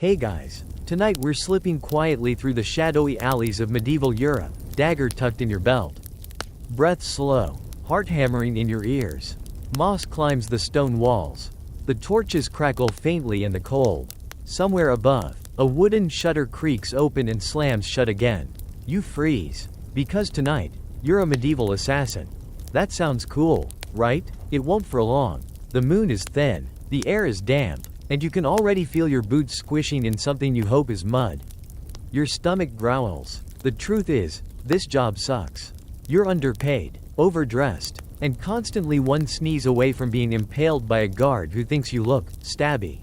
Hey guys, tonight we're slipping quietly through the shadowy alleys of medieval Europe, dagger tucked in your belt. Breath slow, heart hammering in your ears. Moss climbs the stone walls. The torches crackle faintly in the cold. Somewhere above, a wooden shutter creaks open and slams shut again. You freeze. Because tonight, you're a medieval assassin. That sounds cool, right? It won't for long. The moon is thin, the air is damp, and you can already feel your boots squishing in something you hope is mud. Your stomach growls. The truth is, this job sucks. You're underpaid, overdressed, and constantly one sneeze away from being impaled by a guard who thinks you look stabby.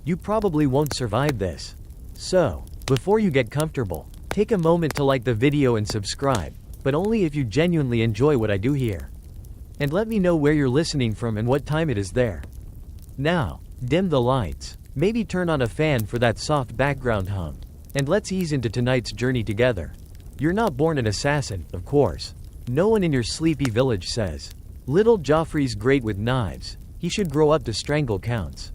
You probably won't survive this. So, before you get comfortable, take a moment to like the video and subscribe, but only if you genuinely enjoy what I do here. And let me know where you're listening from and what time it is there. Now, dim the lights, maybe turn on a fan for that soft background hum, and let's ease into tonight's journey together. You're not born an assassin, of course. No one in your sleepy village says, "Little Joffrey's great with knives, he should grow up to strangle counts."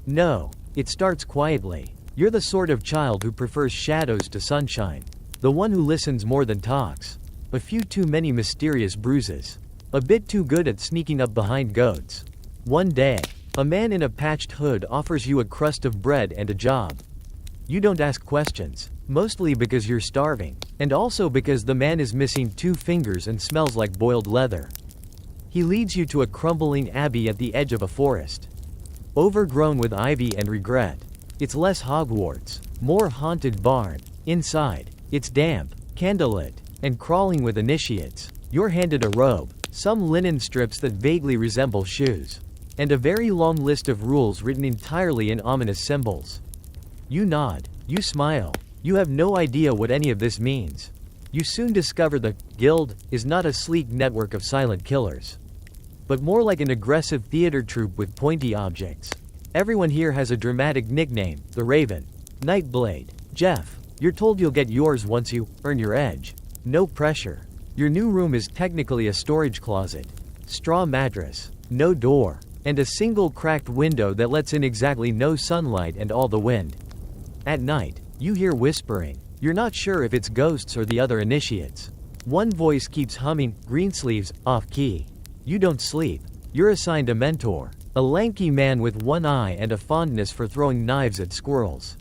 No, it starts quietly. You're the sort of child who prefers shadows to sunshine. The one who listens more than talks. A few too many mysterious bruises. A bit too good at sneaking up behind goats. One day, a man in a patched hood offers you a crust of bread and a job. You don't ask questions, mostly because you're starving, and also because the man is missing 2 fingers and smells like boiled leather. He leads you to a crumbling abbey at the edge of a forest. Overgrown with ivy and regret. It's less Hogwarts, more haunted barn. Inside, it's damp, candlelit, and crawling with initiates. You're handed a robe, some linen strips that vaguely resemble shoes, and a very long list of rules written entirely in ominous symbols. You nod, you smile, you have no idea what any of this means. You soon discover the guild is not a sleek network of silent killers, but more like an aggressive theater troupe with pointy objects. Everyone here has a dramatic nickname: the Raven, Nightblade, Jeff. You're told you'll get yours once you earn your edge. No pressure. Your new room is technically a storage closet. Straw mattress, no door, and a single cracked window that lets in exactly no sunlight and all the wind. At night, you hear whispering. You're not sure if it's ghosts or the other initiates. One voice keeps humming, Greensleeves, off key. You don't sleep. You're assigned a mentor, a lanky man with one eye and a fondness for throwing knives at squirrels.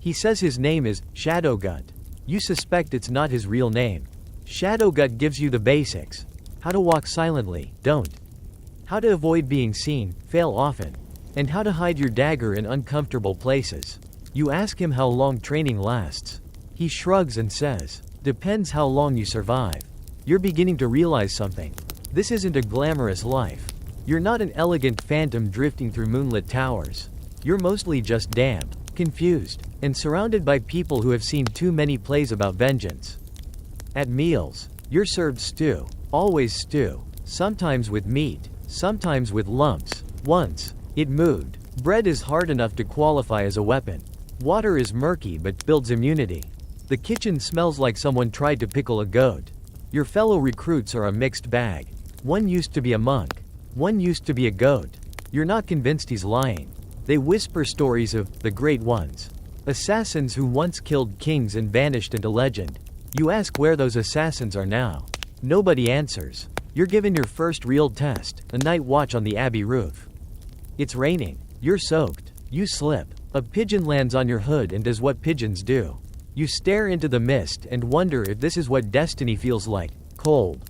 He says his name is Shadowgut. You suspect it's not his real name. Shadowgut gives you the basics. How to walk silently, don't. How to avoid being seen, fail often. And how to hide your dagger in uncomfortable places. You ask him how long training lasts. He shrugs and says, depends how long you survive. You're beginning to realize something. This isn't a glamorous life. You're not an elegant phantom drifting through moonlit towers. You're mostly just damp, confused, and surrounded by people who have seen too many plays about vengeance. At meals, you're served stew, always stew, sometimes with meat, sometimes with lumps. Once, it moved. Bread is hard enough to qualify as a weapon. Water is murky but builds immunity. The kitchen smells like someone tried to pickle a goat. Your fellow recruits are a mixed bag. One used to be a monk. One used to be a goat. You're not convinced he's lying. They whisper stories of the great ones. Assassins who once killed kings and vanished into legend. You ask where those assassins are now. Nobody answers. You're given your first real test, a night watch on the abbey roof. It's raining. You're soaked. You slip. A pigeon lands on your hood and does what pigeons do. You stare into the mist and wonder if this is what destiny feels like. Cold.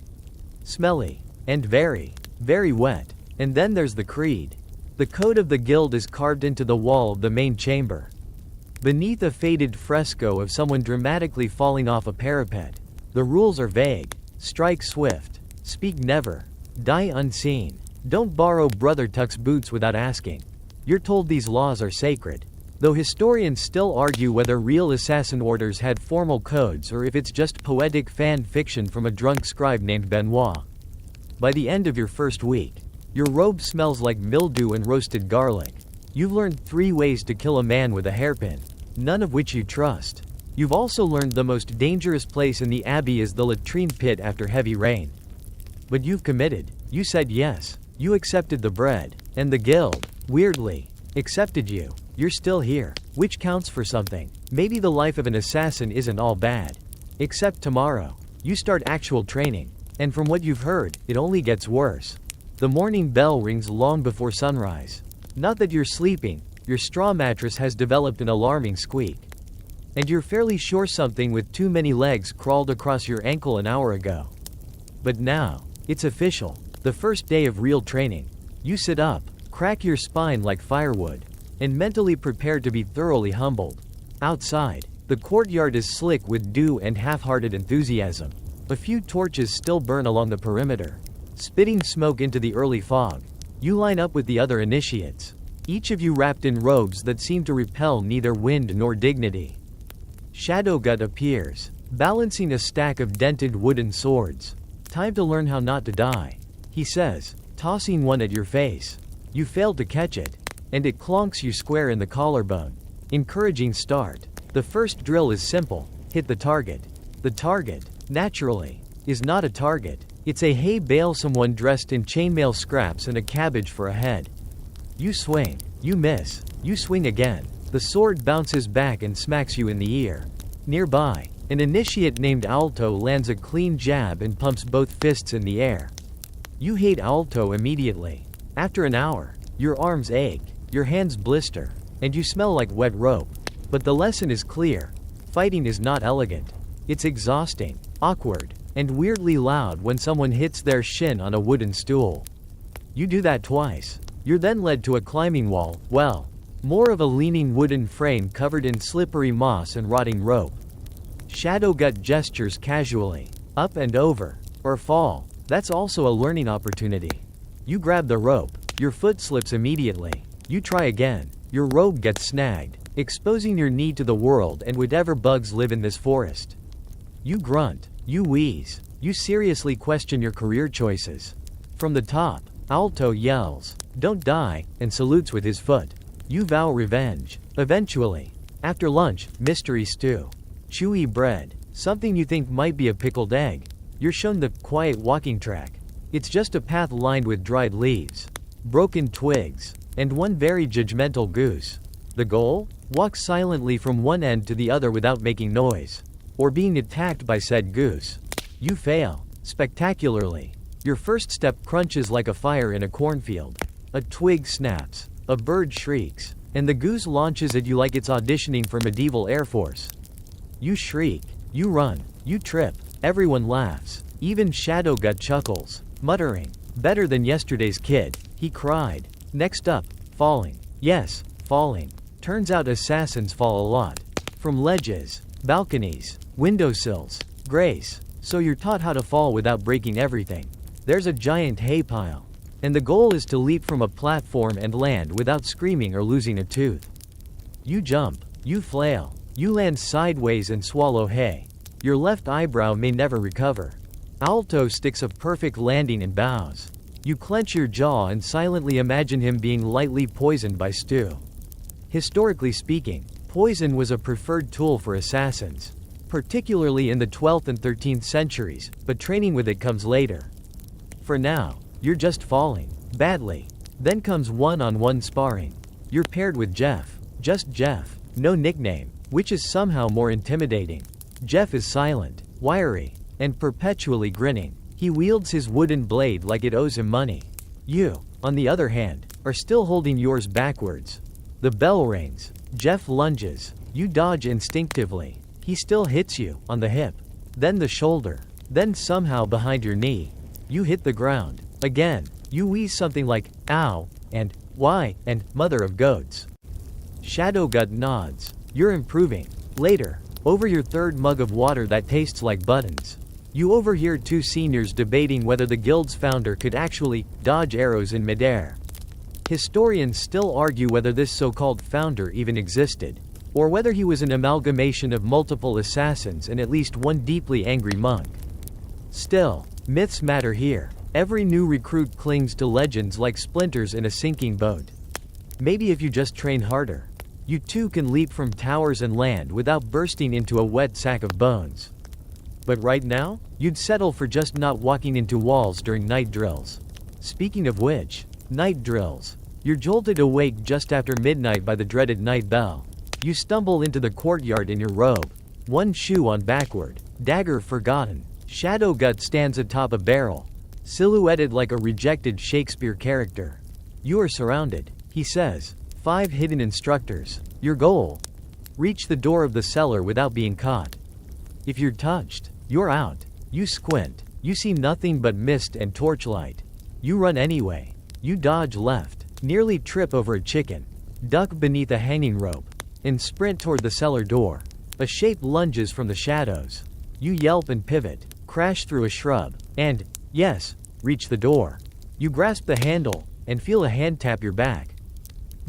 Smelly. And very, very wet. And then there's the creed. The code of the guild is carved into the wall of the main chamber. Beneath a faded fresco of someone dramatically falling off a parapet. The rules are vague. Strike swift. Speak never. Die unseen. Don't borrow Brother Tuck's boots without asking. You're told these laws are sacred. Though historians still argue whether real assassin orders had formal codes or if it's just poetic fan fiction from a drunk scribe named Benoit. By the end of your first week, your robe smells like mildew and roasted garlic. You've learned 3 ways to kill a man with a hairpin, none of which you trust. You've also learned the most dangerous place in the abbey is the latrine pit after heavy rain. But you've committed. You said yes. You accepted the bread. And the guild, weirdly, accepted you. You're still here. Which counts for something. Maybe the life of an assassin isn't all bad. Except tomorrow, you start actual training. And from what you've heard, it only gets worse. The morning bell rings long before sunrise. Not that you're sleeping, your straw mattress has developed an alarming squeak. And you're fairly sure something with too many legs crawled across your ankle an hour ago. But now, it's official. The first day of real training. You sit up, crack your spine like firewood, and mentally prepare to be thoroughly humbled. Outside, the courtyard is slick with dew and half-hearted enthusiasm. A few torches still burn along the perimeter, spitting smoke into the early fog. You line up with the other initiates, each of you wrapped in robes that seem to repel neither wind nor dignity. Shadowgut appears, balancing a stack of dented wooden swords. "Time to learn how not to die," he says, tossing one at your face. You fail to catch it, and it clonks you square in the collarbone. Encouraging start. The first drill is simple: hit the target. The target, naturally, is not a target. It's a hay bale, someone dressed in chainmail scraps and a cabbage for a head. You swing, you miss, you swing again. The sword bounces back and smacks you in the ear. Nearby, an initiate named Alto lands a clean jab and pumps both fists in the air. You hate Alto immediately. After an hour, your arms ache, your hands blister, and you smell like wet rope. But the lesson is clear. Fighting is not elegant. It's exhausting, awkward, and weirdly loud when someone hits their shin on a wooden stool. You do that twice. You're then led to a climbing wall, well, more of a leaning wooden frame covered in slippery moss and rotting rope. Shadowgut gestures casually. Up and over. Or fall. That's also a learning opportunity. You grab the rope. Your foot slips immediately. You try again. Your robe gets snagged, exposing your knee to the world and whatever bugs live in this forest. You grunt. You wheeze. You seriously question your career choices. From the top, Alto yells, "Don't die," and salutes with his foot. You vow revenge. Eventually. After lunch, mystery stew. Chewy bread. Something you think might be a pickled egg. You're shown the quiet walking track. It's just a path lined with dried leaves, broken twigs, and one very judgmental goose. The goal? Walk silently from one end to the other without making noise, or being attacked by said goose. You fail. Spectacularly. Your first step crunches like a fire in a cornfield. A twig snaps. A bird shrieks, and the goose launches at you like it's auditioning for medieval Air Force. You shriek, you run, you trip, everyone laughs, even Shadowgut chuckles, muttering, "Better than yesterday's kid," he cried. Next up, falling. Yes, falling. Turns out assassins fall a lot. From ledges, balconies, windowsills. Grace. So you're taught how to fall without breaking everything. There's a giant hay pile. And the goal is to leap from a platform and land without screaming or losing a tooth. You jump, you flail, you land sideways and swallow hay. Your left eyebrow may never recover. Alto sticks a perfect landing and bows. You clench your jaw and silently imagine him being lightly poisoned by stew. Historically speaking, poison was a preferred tool for assassins, particularly in the 12th and 13th centuries, but training with it comes later. For now, you're just falling. Badly. Then comes one-on-one sparring. You're paired with Jeff. Just Jeff. No nickname, which is somehow more intimidating. Jeff is silent, wiry, and perpetually grinning. He wields his wooden blade like it owes him money. You, on the other hand, are still holding yours backwards. The bell rings. Jeff lunges. You dodge instinctively. He still hits you, on the hip. Then the shoulder. Then somehow behind your knee. You hit the ground. Again, you wheeze something like, "Ow," and "Why," and "Mother of goats." Shadowgut nods. You're improving. Later, over your third mug of water that tastes like buttons, you overhear two seniors debating whether the guild's founder could actually dodge arrows in midair. Historians still argue whether this so-called founder even existed, or whether he was an amalgamation of multiple assassins and at least one deeply angry monk. Still, myths matter here. Every new recruit clings to legends like splinters in a sinking boat. Maybe if you just train harder, you too can leap from towers and land without bursting into a wet sack of bones. But right now, you'd settle for just not walking into walls during night drills. Speaking of which, night drills. You're jolted awake just after midnight by the dreaded night bell. You stumble into the courtyard in your robe. One shoe on backward. Dagger forgotten. Shadow Gut stands atop a barrel, silhouetted like a rejected Shakespeare character. You are surrounded, he says. 5 hidden instructors. Your goal? Reach the door of the cellar without being caught. If you're touched, you're out. You squint. You see nothing but mist and torchlight. You run anyway. You dodge left, nearly trip over a chicken, duck beneath a hanging rope, and sprint toward the cellar door. A shape lunges from the shadows. You yelp and pivot, crash through a shrub, and, yes, reach the door. You grasp the handle, and feel a hand tap your back.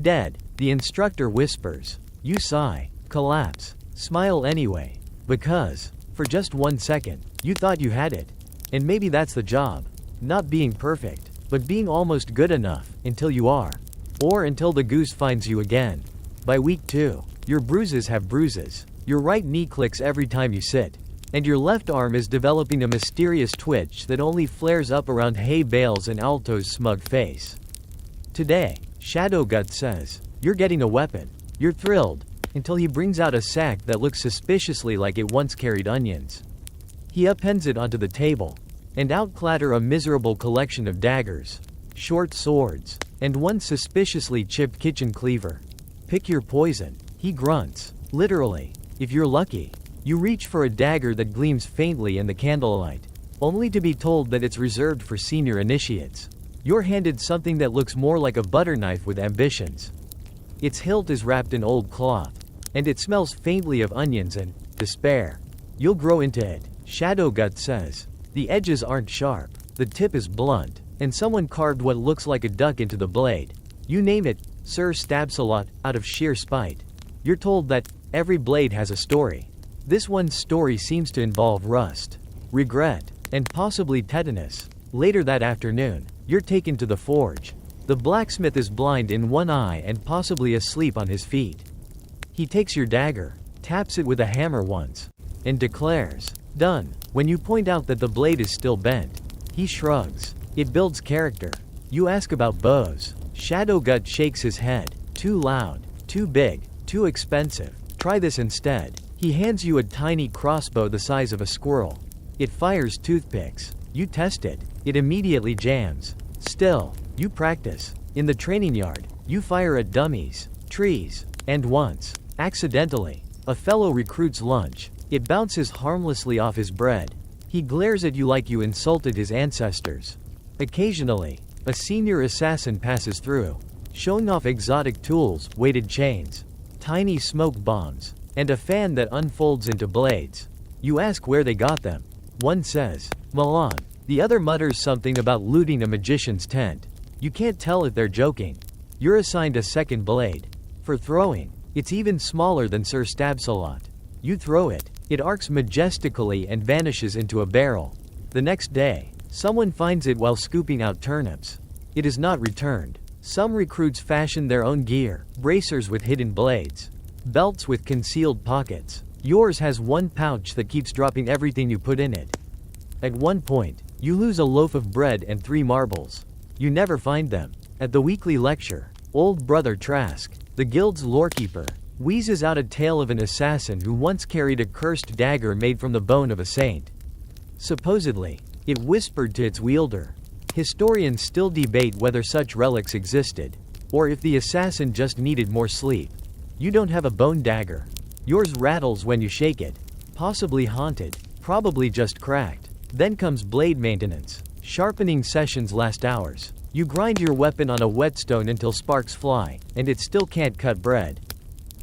Dead, the instructor whispers. You sigh, collapse, smile anyway, because, for just 1 second, you thought you had it. And maybe that's the job. Not being perfect, but being almost good enough, until you are. Or until the goose finds you again. By week 2, your bruises have bruises. Your right knee clicks every time you sit. And your left arm is developing a mysterious twitch that only flares up around hay bales and Alto's smug face. Today, Shadow Gut says, you're getting a weapon. You're thrilled, until he brings out a sack that looks suspiciously like it once carried onions. He appends it onto the table, and out clatter a miserable collection of daggers, short swords, and one suspiciously chipped kitchen cleaver. Pick your poison, he grunts. Literally, if you're lucky. You reach for a dagger that gleams faintly in the candlelight, only to be told that it's reserved for senior initiates. You're handed something that looks more like a butter knife with ambitions. Its hilt is wrapped in old cloth, and it smells faintly of onions and despair. You'll grow into it, Shadow Gut says. The edges aren't sharp, the tip is blunt, and someone carved what looks like a duck into the blade. You name it, Sir Stabsalot, out of sheer spite. You're told that every blade has a story. This one's story seems to involve rust, regret, and possibly tetanus. Later that afternoon, you're taken to the forge. The blacksmith is blind in one eye and possibly asleep on his feet. He takes your dagger, taps it with a hammer once, and declares, done. When you point out that the blade is still bent, he shrugs. It builds character. You ask about bows. Shadow Gut shakes his head. Too loud, too big, too expensive. Try this instead. He hands you a tiny crossbow the size of a squirrel. It fires toothpicks. You test it. It immediately jams. Still, you practice. In the training yard, you fire at dummies, trees, and once, accidentally, a fellow recruit's lunch. It bounces harmlessly off his bread. He glares at you like you insulted his ancestors. Occasionally, a senior assassin passes through, showing off exotic tools, weighted chains, tiny smoke bombs, and a fan that unfolds into blades. You ask where they got them. One says, Milan. The other mutters something about looting a magician's tent. You can't tell if they're joking. You're assigned a second blade. For throwing, it's even smaller than Sir Stabsalot. You throw it. It arcs majestically and vanishes into a barrel. The next day, someone finds it while scooping out turnips. It is not returned. Some recruits fashion their own gear, bracers with hidden blades, belts with concealed pockets. Yours has one pouch that keeps dropping everything you put in it. At one point, you lose a loaf of bread and 3 marbles. You never find them. At the weekly lecture, old brother Trask, the guild's lorekeeper, wheezes out a tale of an assassin who once carried a cursed dagger made from the bone of a saint. Supposedly, it whispered to its wielder. Historians still debate whether such relics existed, or if the assassin just needed more sleep. You don't have a bone dagger. Yours rattles when you shake it. Possibly haunted, probably just cracked. Then comes blade maintenance. Sharpening sessions last hours. You grind your weapon on a whetstone until sparks fly, and it still can't cut bread.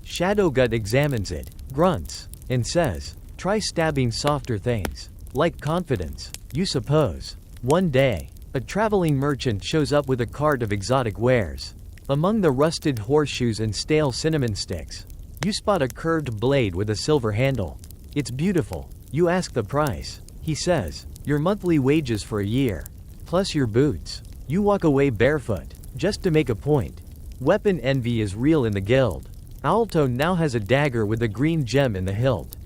Shadow Gut examines it, grunts, and says, try stabbing softer things. Like confidence, you suppose. One day, a traveling merchant shows up with a cart of exotic wares. Among the rusted horseshoes and stale cinnamon sticks, you spot a curved blade with a silver handle. It's beautiful. You ask the price. He says, your monthly wages for a year, plus your boots. You walk away barefoot, just to make a point. Weapon envy is real in the guild. Alto now has a dagger with a green gem in the hilt.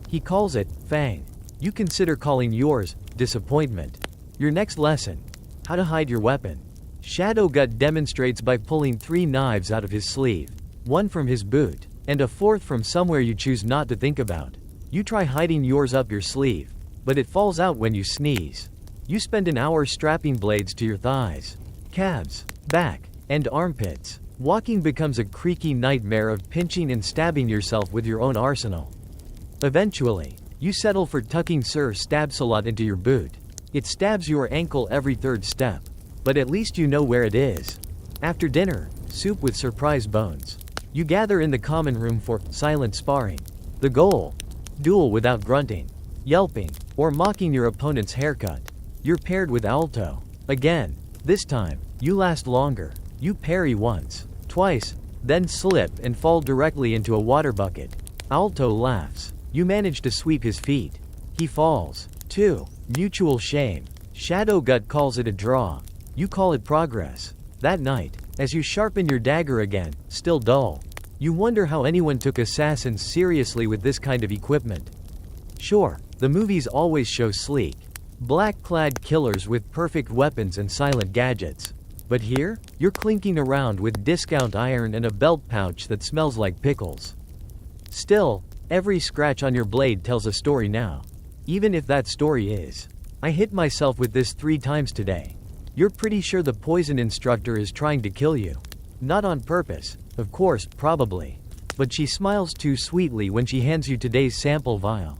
He calls it Fang. You consider calling yours Disappointment. Your next lesson: how to hide your weapon. Shadow Gut demonstrates by pulling 3 knives out of his sleeve, one from his boot, And a fourth from somewhere you choose not to think about. You try hiding yours up your sleeve, but it falls out when you sneeze. You spend an hour strapping blades to your thighs, calves, back, and armpits. Walking becomes a creaky nightmare of pinching and stabbing yourself with your own arsenal. Eventually, you settle for tucking Sir Stab-a-Lot into your boot. It stabs your ankle every third step, but at least you know where it is. After dinner, soup with surprise bones. You gather in the common room for silent sparring. The goal? Duel without grunting, yelping, or mocking your opponent's haircut. You're paired with Alto. Again. This time, you last longer. You parry once, twice, then slip and fall directly into a water bucket. Alto laughs. You manage to sweep his feet. He falls. 2. Mutual shame. Shadowgut calls it a draw. You call it progress. That night, as you sharpen your dagger again, still dull. You wonder how anyone took assassins seriously with this kind of equipment. Sure, the movies always show sleek, black-clad killers with perfect weapons and silent gadgets. But here, you're clinking around with discount iron and a belt pouch that smells like pickles. Still, every scratch on your blade tells a story now. Even if that story is, I hit myself with this 3 times today. You're pretty sure the poison instructor is trying to kill you. Not on purpose, of course, probably. But she smiles too sweetly when she hands you today's sample vial.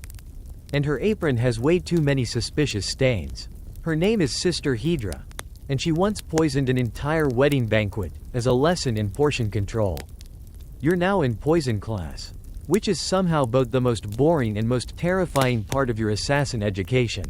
And her apron has way too many suspicious stains. Her name is Sister Hydra, and she once poisoned an entire wedding banquet as a lesson in portion control. You're now in poison class, which is somehow both the most boring and most terrifying part of your assassin education.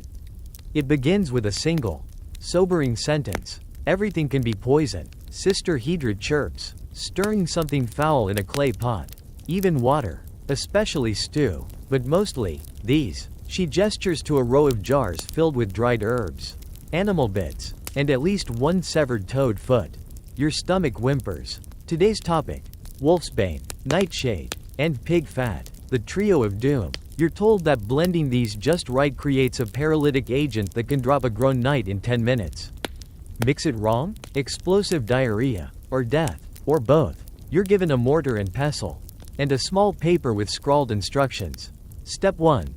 It begins with a single, sobering sentence. Everything can be poison. Sister Hydra chirps, stirring something foul in a clay pot. Even water, especially stew, but mostly, these. She gestures to a row of jars filled with dried herbs, animal bits, and at least one severed toad foot. Your stomach whimpers. Today's topic: wolfsbane, nightshade, and pig fat. The trio of doom. You're told that blending these just right creates a paralytic agent that can drop a grown knight in 10 minutes. Mix it wrong? Explosive diarrhea, or death, or both. You're given a mortar and pestle, and a small paper with scrawled instructions. Step 1.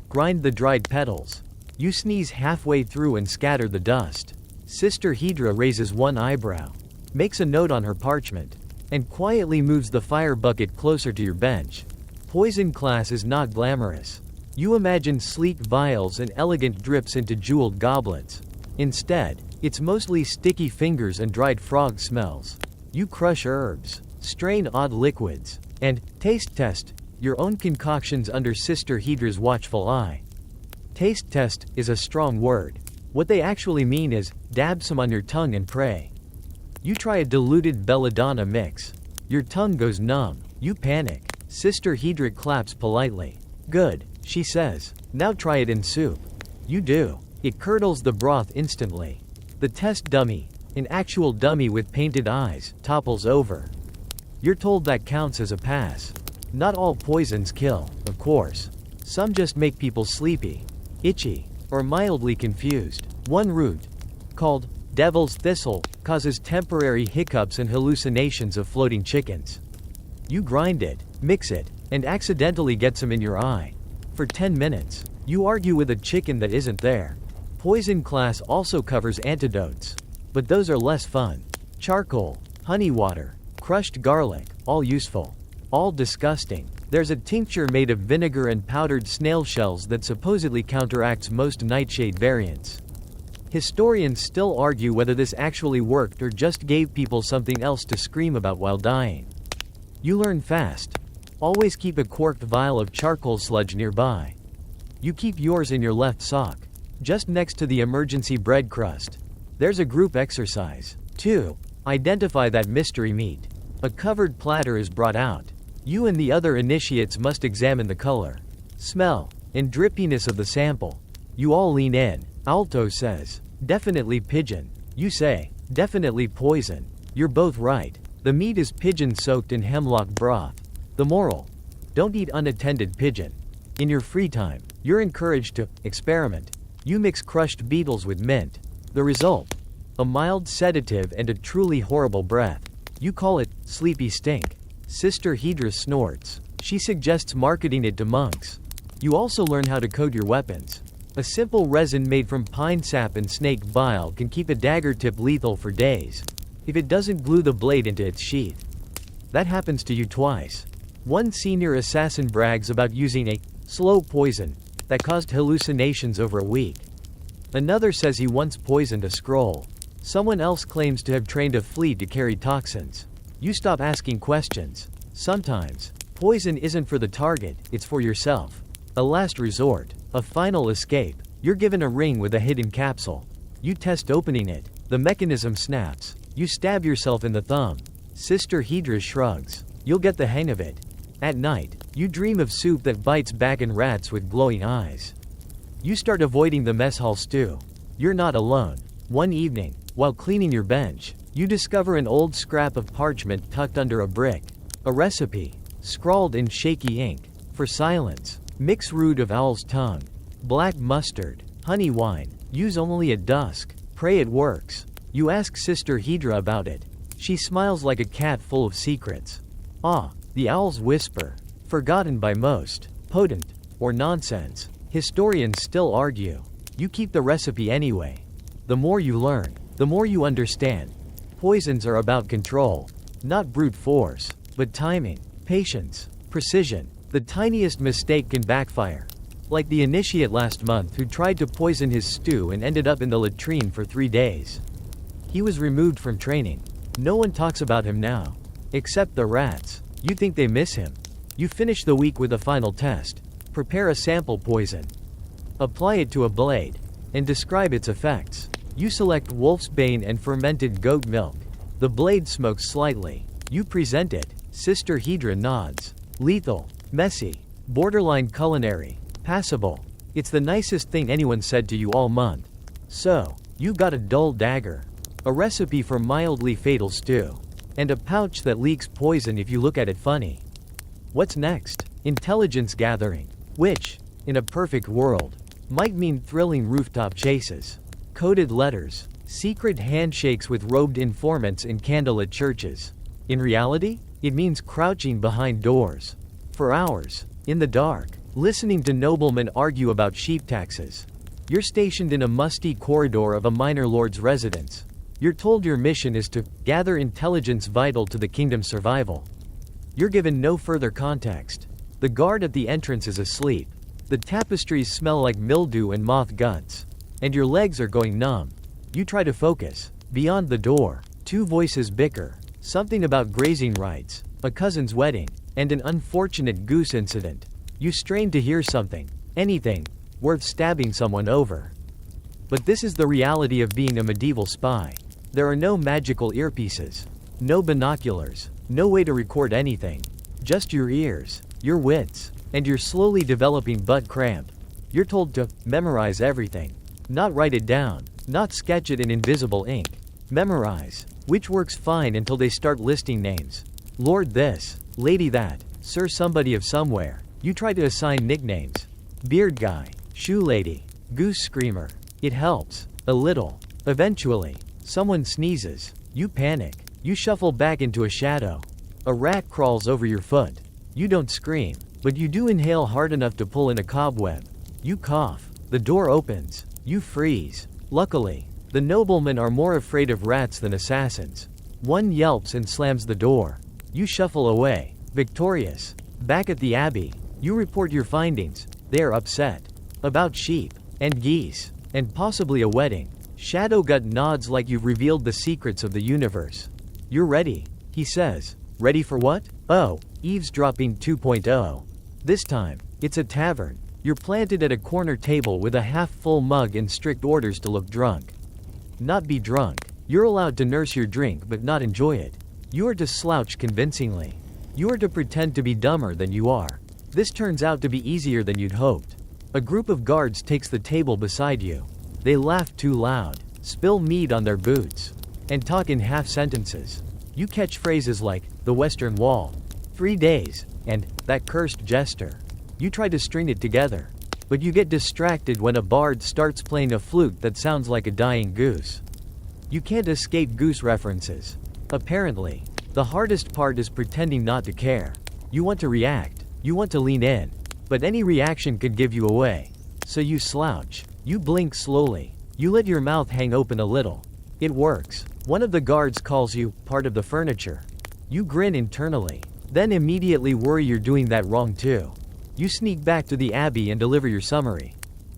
Grind the dried petals. You sneeze halfway through and scatter the dust. Sister Hydra raises one eyebrow, makes a note on her parchment, and quietly moves the fire bucket closer to your bench. Poison class is not glamorous. You imagine sleek vials and elegant drips into jeweled goblets. Instead, it's mostly sticky fingers and dried frog smells. You crush herbs, strain odd liquids, and taste test your own concoctions under Sister Hydra's watchful eye. Taste test is a strong word. What they actually mean is, dab some on your tongue and pray. You try a diluted belladonna mix. Your tongue goes numb. You panic. Sister Hydra claps politely. Good, she says. Now try it in soup. You do. It curdles the broth instantly. The test dummy, an actual dummy with painted eyes, topples over. You're told that counts as a pass. Not all poisons kill, of course. Some just make people sleepy, itchy, or mildly confused. One root, called devil's thistle, causes temporary hiccups and hallucinations of floating chickens. You grind it, mix it, and accidentally get some in your eye. For 10 minutes, you argue with a chicken that isn't there. Poison class also covers antidotes, but those are less fun. Charcoal, honey water, crushed garlic, all useful, all disgusting. There's a tincture made of vinegar and powdered snail shells that supposedly counteracts most nightshade variants. Historians still argue whether this actually worked or just gave people something else to scream about while dying. You learn fast. Always keep a corked vial of charcoal sludge nearby. You keep yours in your left sock, just next to the emergency bread crust. There's a group exercise. 2. Identify that mystery meat. A covered platter is brought out. You and the other initiates must examine the color, smell, and drippiness of the sample. You all lean in. Alto says, definitely pigeon. You say, definitely poison. You're both right. The meat is pigeon soaked in hemlock broth. The moral: don't eat unattended pigeon. In your free time, you're encouraged to experiment. You mix crushed beetles with mint. The result: a mild sedative and a truly horrible breath. You call it sleepy stink. Sister Hedra snorts. She suggests marketing it to monks. You also learn how to code your weapons. A simple resin made from pine sap and snake bile can keep a dagger tip lethal for days, if it doesn't glue the blade into its sheath. That happens to you twice. One senior assassin brags about using a slow poison that caused hallucinations over a week. Another says he once poisoned a scroll. Someone else claims to have trained a flea to carry toxins. You stop asking questions. Sometimes, poison isn't for the target, it's for yourself. A last resort, a final escape. You're given a ring with a hidden capsule. You test opening it. The mechanism snaps. You stab yourself in the thumb. Sister Hedra shrugs. You'll get the hang of it. At night, you dream of soup that bites back and rats with glowing eyes. You start avoiding the mess hall stew. You're not alone. One evening, while cleaning your bench, you discover an old scrap of parchment tucked under a brick. A recipe, scrawled in shaky ink, for silence. Mix root of owl's tongue, black mustard, honey wine. Use only at dusk. Pray it works. You ask Sister Hedra about it. She smiles like a cat full of secrets. Ah, the owl's whisper. Forgotten by most. Potent, or nonsense. Historians still argue. You keep the recipe anyway. The more you learn, the more you understand. Poisons are about control. Not brute force, but timing, patience, precision. The tiniest mistake can backfire. Like the initiate last month who tried to poison his stew and ended up in the latrine for 3 days. He was removed from training. No one talks about him now. Except the rats. You think they miss him. You finish the week with a final test. Prepare a sample poison. Apply it to a blade. And describe its effects. You select wolfsbane and fermented goat milk. The blade smokes slightly. You present it. Sister Hedra nods. Lethal. Messy. Borderline culinary. Passable. It's the nicest thing anyone said to you all month. So, you got a dull dagger. A recipe for mildly fatal stew. And a pouch that leaks poison if you look at it funny. What's next? Intelligence gathering. Which, in a perfect world, might mean thrilling rooftop chases. Coded letters. Secret handshakes with robed informants in candlelit churches. In reality, it means crouching behind doors. For hours, in the dark, listening to noblemen argue about sheep taxes. You're stationed in a musty corridor of a minor lord's residence. You're told your mission is to gather intelligence vital to the kingdom's survival. You're given no further context. The guard at the entrance is asleep. The tapestries smell like mildew and moth guts. And your legs are going numb. You try to focus. Beyond the door, 2 voices bicker. Something about grazing rights, a cousin's wedding, and an unfortunate goose incident. You strain to hear something, anything, worth stabbing someone over. But this is the reality of being a medieval spy. There are no magical earpieces, no binoculars, no way to record anything. Just your ears, your wits, and your slowly developing butt cramp. You're told to memorize everything. Not write it down, not sketch it in invisible ink. Memorize, which works fine until they start listing names. Lord this, Lady that, Sir somebody of somewhere. You try to assign nicknames. Beard guy, shoe lady, goose screamer. It helps, a little. Eventually, someone sneezes. You panic. You shuffle back into a shadow. A rat crawls over your foot. You don't scream, but you do inhale hard enough to pull in a cobweb. You cough. The door opens. You freeze. Luckily, the noblemen are more afraid of rats than assassins. One yelps and slams the door. You shuffle away, victorious. Back at the abbey, you report your findings. They are upset. About sheep, and geese, and possibly a wedding. Shadowgut nods like you've revealed the secrets of the universe. You're ready, he says. Ready for what? Oh, eavesdropping 2.0. This time, it's a tavern. You're planted at a corner table with a half-full mug and strict orders to look drunk. Not be drunk. You're allowed to nurse your drink but not enjoy it. You are to slouch convincingly. You are to pretend to be dumber than you are. This turns out to be easier than you'd hoped. A group of guards takes the table beside you. They laugh too loud, spill mead on their boots, and talk in half sentences. You catch phrases like, the Western Wall, 3 days, and, that cursed jester. You try to string it together. But you get distracted when a bard starts playing a flute that sounds like a dying goose. You can't escape goose references. Apparently, The hardest part is pretending not to care. You want to react. You want to lean in. But any reaction could give you away. So you slouch. You blink slowly. You let your mouth hang open a little. It works. One of the guards calls you part of the furniture. You grin internally. Then immediately worry you're doing that wrong too. You sneak back to the abbey and deliver your summary.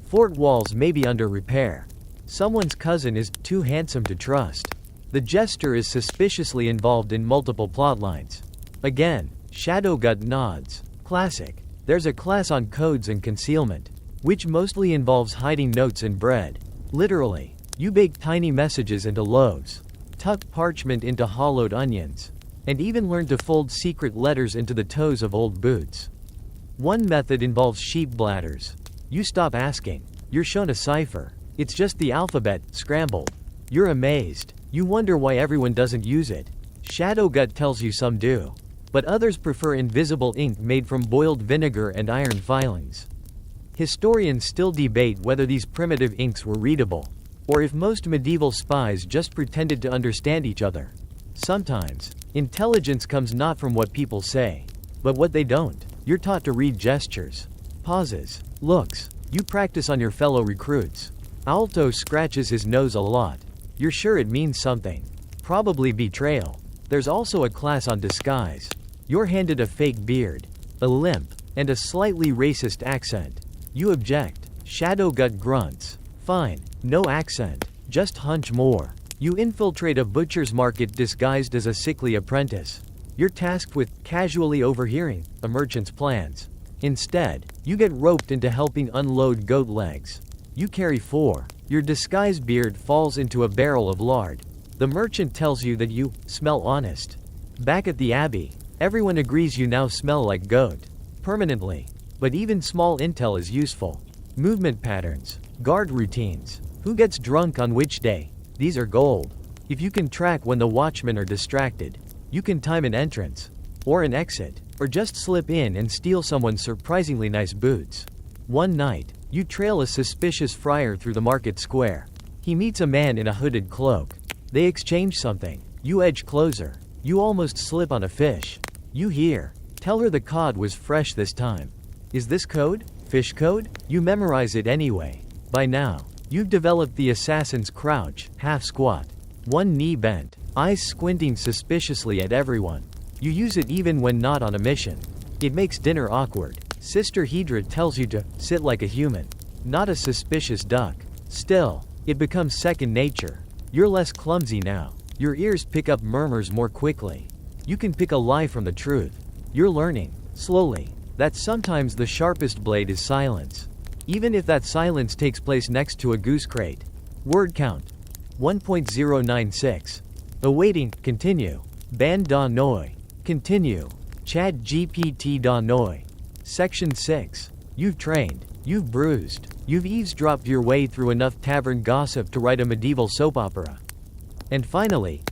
Fort walls may be under repair. Someone's cousin is too handsome to trust. The jester is suspiciously involved in multiple plotlines. Again, Shadowgut nods. Classic. There's a class on codes and concealment, which mostly involves hiding notes in bread. Literally, you bake tiny messages into loaves, tuck parchment into hollowed onions, and even learn to fold secret letters into the toes of old boots. One method involves sheep bladders. You stop asking. You're shown a cipher. It's just the alphabet, scrambled. You're amazed. You wonder why everyone doesn't use it. Shadowgut tells you some do. But others prefer invisible ink made from boiled vinegar and iron filings. Historians still debate whether these primitive inks were readable, or if most medieval spies just pretended to understand each other. Sometimes, intelligence comes not from what people say, but what they don't. You're taught to read gestures, pauses, looks. You practice on your fellow recruits. Alto scratches his nose a lot. You're sure it means something. Probably betrayal. There's also a class on disguise. You're handed a fake beard, a limp, and a slightly racist accent. You object. Shadowgut grunts. Fine, no accent. Just hunch more. You infiltrate a butcher's market disguised as a sickly apprentice. You're tasked with casually overhearing a merchant's plans. Instead, you get roped into helping unload goat legs. You carry 4. Your disguise beard falls into a barrel of lard. The merchant tells you that you smell honest. Back at the abbey, everyone agrees you now smell like goat. Permanently. But even small intel is useful. Movement patterns, guard routines, who gets drunk on which day. These are gold. If you can track when the watchmen are distracted, you can time an entrance, or an exit, or just slip in and steal someone's surprisingly nice boots. One night, you trail a suspicious friar through the market square. He meets a man in a hooded cloak. They exchange something. You edge closer. You almost slip on a fish. You hear, "Tell her the cod was fresh this time." Is this code? Fish code? You memorize it anyway. By now, you've developed the assassin's crouch, half squat, one knee bent, eyes squinting suspiciously at everyone. You use it even when not on a mission. It makes dinner awkward. Sister Hedra tells you to sit like a human, not a suspicious duck. Still, it becomes second nature. You're less clumsy now. Your ears pick up murmurs more quickly. You can pick a lie from the truth. You're learning, slowly, that sometimes the sharpest blade is silence. Even if that silence takes place next to a goose crate. Word count 1.096. Awaiting, continue. Ban da noi. Continue. Chat GPT da noi. Section 6. You've trained. You've bruised. You've eavesdropped your way through enough tavern gossip to write a medieval soap opera. And finally,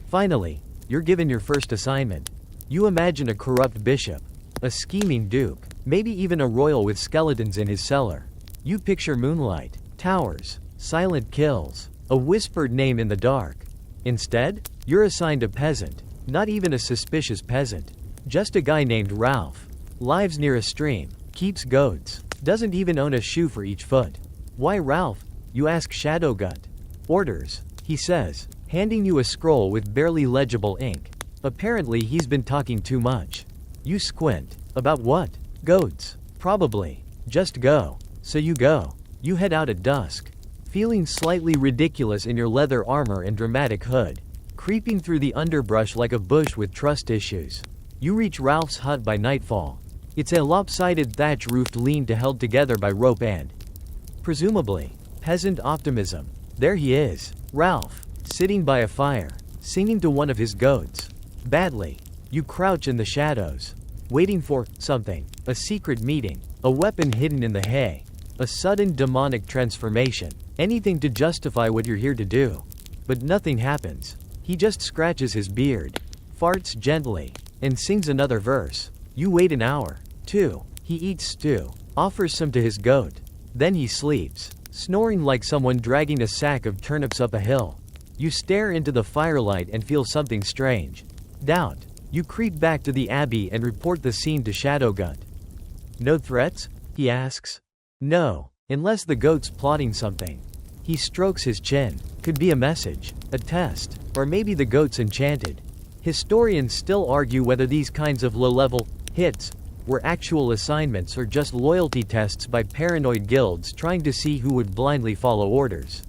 you're given your first assignment. You imagine a corrupt bishop, a scheming duke, maybe even a royal with skeletons in his cellar. You picture moonlight, towers, silent kills, a whispered name in the dark. Instead, you're assigned a peasant, not even a suspicious peasant, just a guy named Ralph. Lives near a stream, keeps goats, doesn't even own a shoe for each foot. Why Ralph? You ask Shadowgut. Orders, he says, handing you a scroll with barely legible ink. Apparently he's been talking too much. You squint. About what? Goats. Probably. Just go. So you go. You head out at dusk, feeling slightly ridiculous in your leather armor and dramatic hood, creeping through the underbrush like a bush with trust issues. You reach Ralph's hut by nightfall. It's a lopsided thatch-roofed lean-to held together by rope and, presumably, peasant optimism. There he is, Ralph, sitting by a fire, singing to one of his goats. Badly. You crouch in the shadows, waiting for something, a secret meeting, a weapon hidden in the hay, a sudden demonic transformation, anything to justify what you're here to do. But nothing happens. He just scratches his beard, farts gently, and sings another verse. You wait an hour, 2. He eats stew, offers some to his goat. Then he sleeps, snoring like someone dragging a sack of turnips up a hill. You stare into the firelight and feel something strange. Doubt. You creep back to the abbey and report the scene to Shadowgut. No threats? He asks. No, unless the goat's plotting something. He strokes his chin. Could be a message, a test, or maybe the goat's enchanted. Historians still argue whether these kinds of low-level hits were actual assignments or just loyalty tests by paranoid guilds trying to see who would blindly follow orders.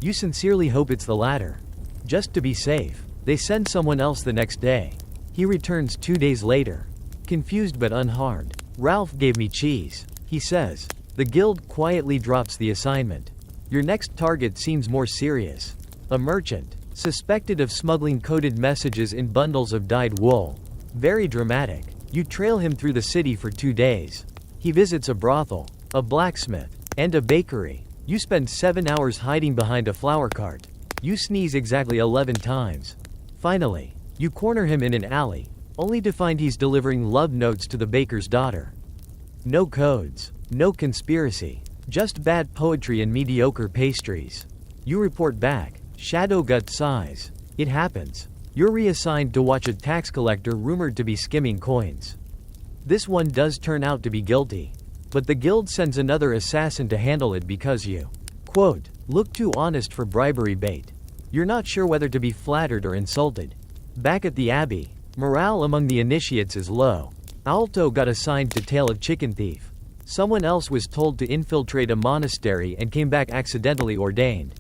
You sincerely hope it's the latter. Just to be safe, they send someone else the next day. He returns 2 days later. Confused but unharmed. Ralph gave me cheese, he says. The guild quietly drops the assignment. Your next target seems more serious. A merchant, suspected of smuggling coded messages in bundles of dyed wool. Very dramatic. You trail him through the city for 2 days. He visits a brothel, a blacksmith, and a bakery. You spend 7 hours hiding behind a flower cart. You sneeze exactly 11 times. Finally, you corner him in an alley, only to find he's delivering love notes to the baker's daughter. No codes, no conspiracy, just bad poetry and mediocre pastries. You report back. Shadowgut sighs. It happens. You're reassigned to watch a tax collector rumored to be skimming coins. This one does turn out to be guilty. But the guild sends another assassin to handle it because you, quote, look too honest for bribery bait. You're not sure whether to be flattered or insulted. Back at the abbey, morale among the initiates is low. Alto got assigned to tail a chicken thief. Someone else was told to infiltrate a monastery and came back accidentally ordained.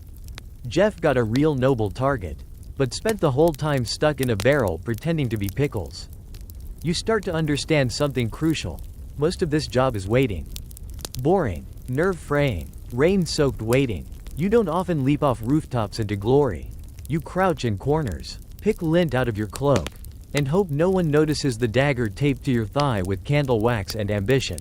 Jeff got a real noble target, but spent the whole time stuck in a barrel pretending to be pickles. You start to understand something crucial. Most of this job is waiting. Boring, nerve-fraying, rain-soaked waiting. You don't often leap off rooftops into glory. You crouch in corners, pick lint out of your cloak, and hope no one notices the dagger taped to your thigh with candle wax and ambition.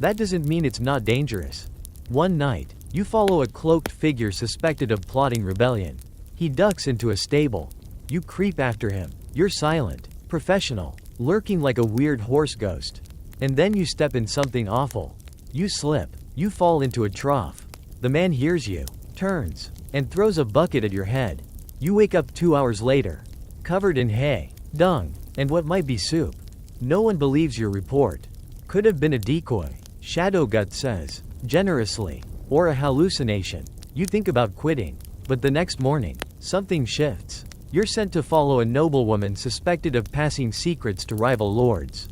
That doesn't mean it's not dangerous. One night, you follow a cloaked figure suspected of plotting rebellion. He ducks into a stable. You creep after him. You're silent, professional, lurking like a weird horse ghost. And then you step in something awful. You slip. You fall into a trough. The man hears you, turns, and throws a bucket at your head. You wake up 2 hours later, covered in hay, dung, and what might be soup. No one believes your report. Could have been a decoy, Shadowgut says, generously. Or a hallucination. You think about quitting. But the next morning, something shifts. You're sent to follow a noblewoman suspected of passing secrets to rival lords.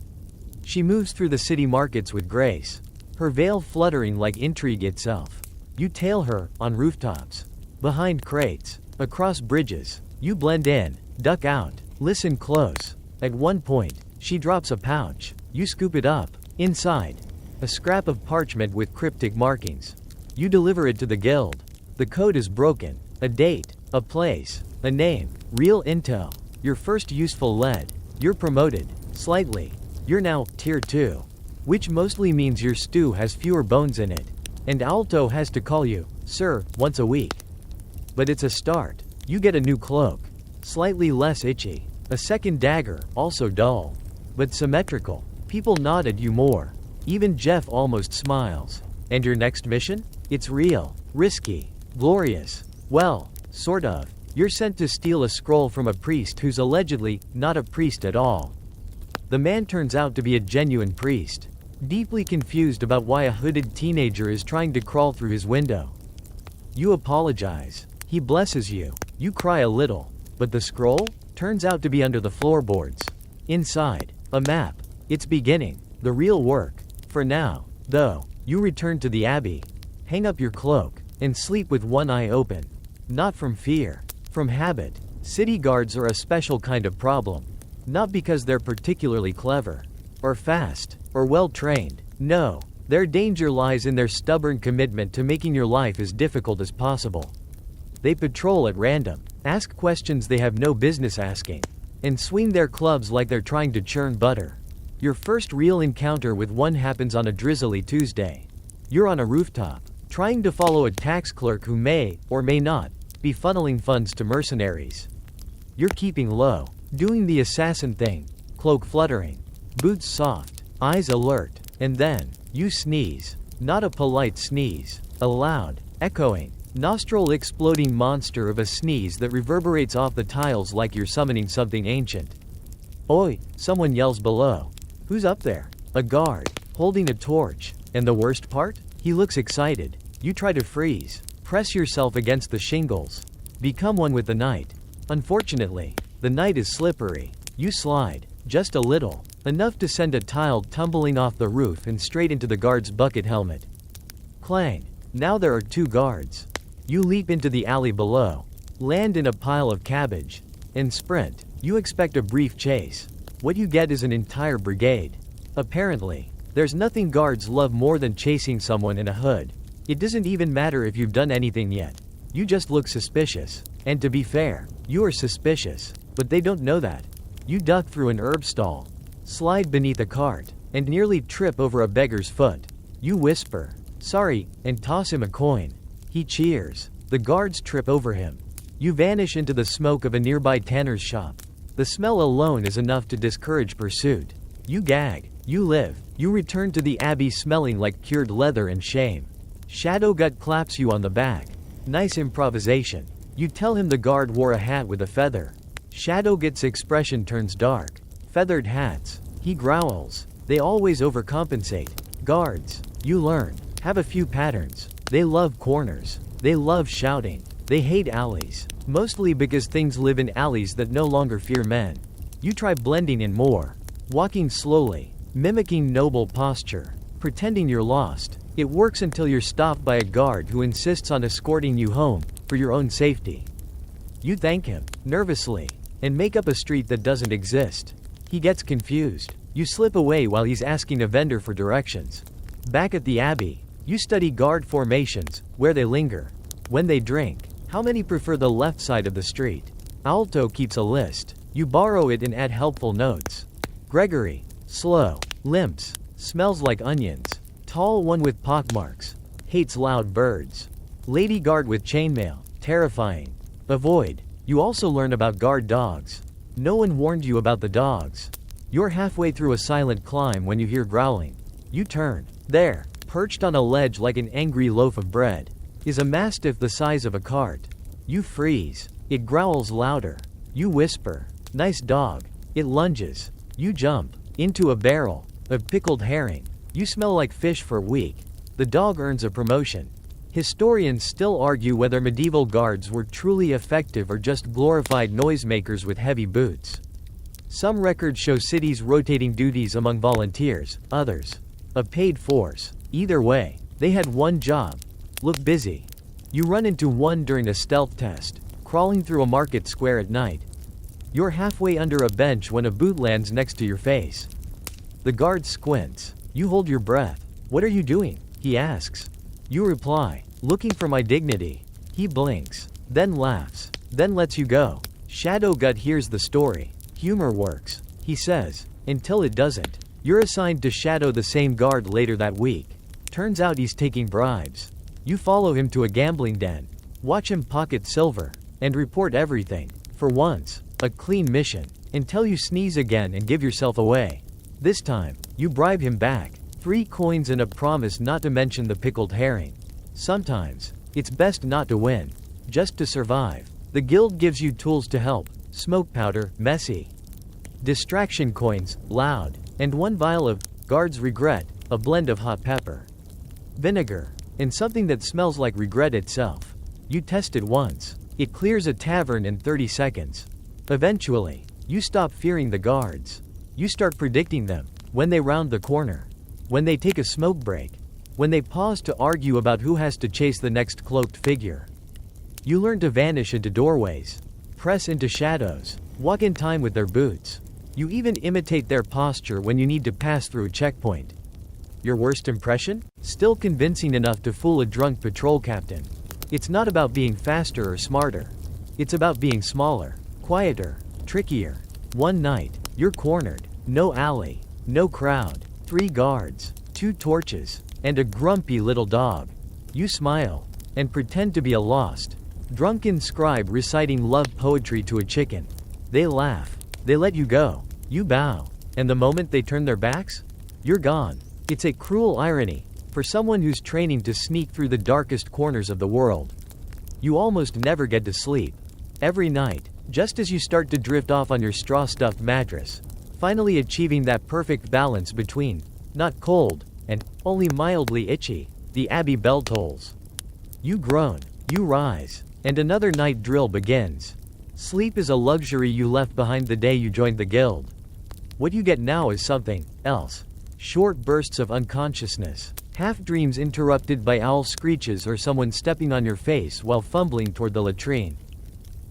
She moves through the city markets with grace, her veil fluttering like intrigue itself. You tail her, on rooftops, behind crates, across bridges. You blend in, duck out, listen close. At one point, she drops a pouch. You scoop it up. Inside, a scrap of parchment with cryptic markings. You deliver it to the guild. The code is broken. A date, a place, a name, real intel. Your first useful lead. You're promoted. Slightly. You're now Tier 2. Which mostly means your stew has fewer bones in it. And Alto has to call you, sir, once a week. But it's a start. You get a new cloak. Slightly less itchy. A second dagger, also dull. But symmetrical. People nod at you more. Even Jeff almost smiles. And your next mission? It's real, risky, glorious. Well, sort of. You're sent to steal a scroll from a priest who's allegedly not a priest at all. The man turns out to be a genuine priest. Deeply confused about why a hooded teenager is trying to crawl through his window. You apologize. He blesses you. You cry a little. But the scroll turns out to be under the floorboards. Inside, a map. It's beginning. The real work. For now, though, you return to the abbey. Hang up your cloak, and sleep with one eye open. Not from fear. From habit. City guards are a special kind of problem. Not because they're particularly clever, or fast, or well-trained. No, their danger lies in their stubborn commitment to making your life as difficult as possible. They patrol at random, ask questions they have no business asking, and swing their clubs like they're trying to churn butter. Your first real encounter with one happens on a drizzly Tuesday. You're on a rooftop, trying to follow a tax clerk who may, or may not, be funneling funds to mercenaries. You're keeping low, doing the assassin thing, cloak fluttering, boots soft, eyes alert, and then, you sneeze. Not a polite sneeze, a loud, echoing, nostril-exploding monster of a sneeze that reverberates off the tiles like you're summoning something ancient. Oi! Someone yells below. Who's up there? A guard, holding a torch. And the worst part? He looks excited. You try to freeze. Press yourself against the shingles. Become one with the night. Unfortunately, the night is slippery. You slide, just a little, enough to send a tile tumbling off the roof and straight into the guard's bucket helmet. Clang. Now there are two guards. You leap into the alley below, land in a pile of cabbage, and sprint. You expect a brief chase. What you get is an entire brigade. Apparently, there's nothing guards love more than chasing someone in a hood. It doesn't even matter if you've done anything yet. You just look suspicious. And to be fair, you are suspicious, but they don't know that. You duck through an herb stall, slide beneath a cart, and nearly trip over a beggar's foot. You whisper, "Sorry," and toss him a coin. He cheers. The guards trip over him. You vanish into the smoke of a nearby tanner's shop. The smell alone is enough to discourage pursuit. You gag. You live. You return to the abbey smelling like cured leather and shame. Shadowgut claps you on the back. Nice improvisation. You tell him the guard wore a hat with a feather. Shadowgut's expression turns dark. Feathered hats. He growls. They always overcompensate. Guards, you learn, have a few patterns. They love corners. They love shouting. They hate alleys. Mostly because things live in alleys that no longer fear men. You try blending in more. Walking slowly. Mimicking noble posture. Pretending you're lost. It works until you're stopped by a guard who insists on escorting you home, for your own safety. You thank him, nervously, and make up a street that doesn't exist. He gets confused. You slip away while he's asking a vendor for directions. Back at the abbey, you study guard formations, where they linger, when they drink, how many prefer the left side of the street. Alto keeps a list. You borrow it and add helpful notes. Gregory, slow, limps, smells like onions. Tall one with pockmarks. Hates loud birds. Lady guard with chainmail. Terrifying. Avoid. You also learn about guard dogs. No one warned you about the dogs. You're halfway through a silent climb when you hear growling. You turn. There, perched on a ledge like an angry loaf of bread, is a mastiff the size of a cart. You freeze. It growls louder. You whisper, "Nice dog." It lunges. You jump. Into a barrel of pickled herring. You smell like fish for a week. The dog earns a promotion. Historians still argue whether medieval guards were truly effective or just glorified noisemakers with heavy boots. Some records show cities rotating duties among volunteers, others a paid force. Either way, they had one job. Look busy. You run into one during a stealth test, crawling through a market square at night. You're halfway under a bench when a boot lands next to your face. The guard squints. You hold your breath. "What are you doing?" he asks. You reply, "Looking for my dignity." He blinks, then laughs, then lets you go. Shadowgut hears the story. Humor works, he says, until it doesn't. You're assigned to shadow the same guard later that week. Turns out he's taking bribes. You follow him to a gambling den, watch him pocket silver, and report everything. For once, a clean mission, until you sneeze again and give yourself away. This time, you bribe him back. 3 coins and a promise not to mention the pickled herring. Sometimes, it's best not to win, just to survive. The guild gives you tools to help. Smoke powder, messy. Distraction coins, loud. And 1 vial of guard's regret, a blend of hot pepper, vinegar, and something that smells like regret itself. You test it once. It clears a tavern in 30 seconds. Eventually, you stop fearing the guards. You start predicting them, when they round the corner, when they take a smoke break, when they pause to argue about who has to chase the next cloaked figure. You learn to vanish into doorways, press into shadows, walk in time with their boots. You even imitate their posture when you need to pass through a checkpoint. Your worst impression? Still convincing enough to fool a drunk patrol captain. It's not about being faster or smarter. It's about being smaller, quieter, trickier. One night, you're cornered. No alley, no crowd, 3 guards, 2 torches, and a grumpy little dog. You smile, and pretend to be a lost, drunken scribe reciting love poetry to a chicken. They laugh. They let you go. You bow. And the moment they turn their backs, you're gone. It's a cruel irony, for someone who's training to sneak through the darkest corners of the world. You almost never get to sleep. Every night, just as you start to drift off on your straw-stuffed mattress, finally achieving that perfect balance between not cold and only mildly itchy. The Abbey bell tolls. You groan, you rise, and another night drill begins. Sleep is a luxury you left behind the day you joined the guild. What you get now is something else. Short bursts of unconsciousness, half dreams interrupted by owl screeches or someone stepping on your face while fumbling toward the latrine.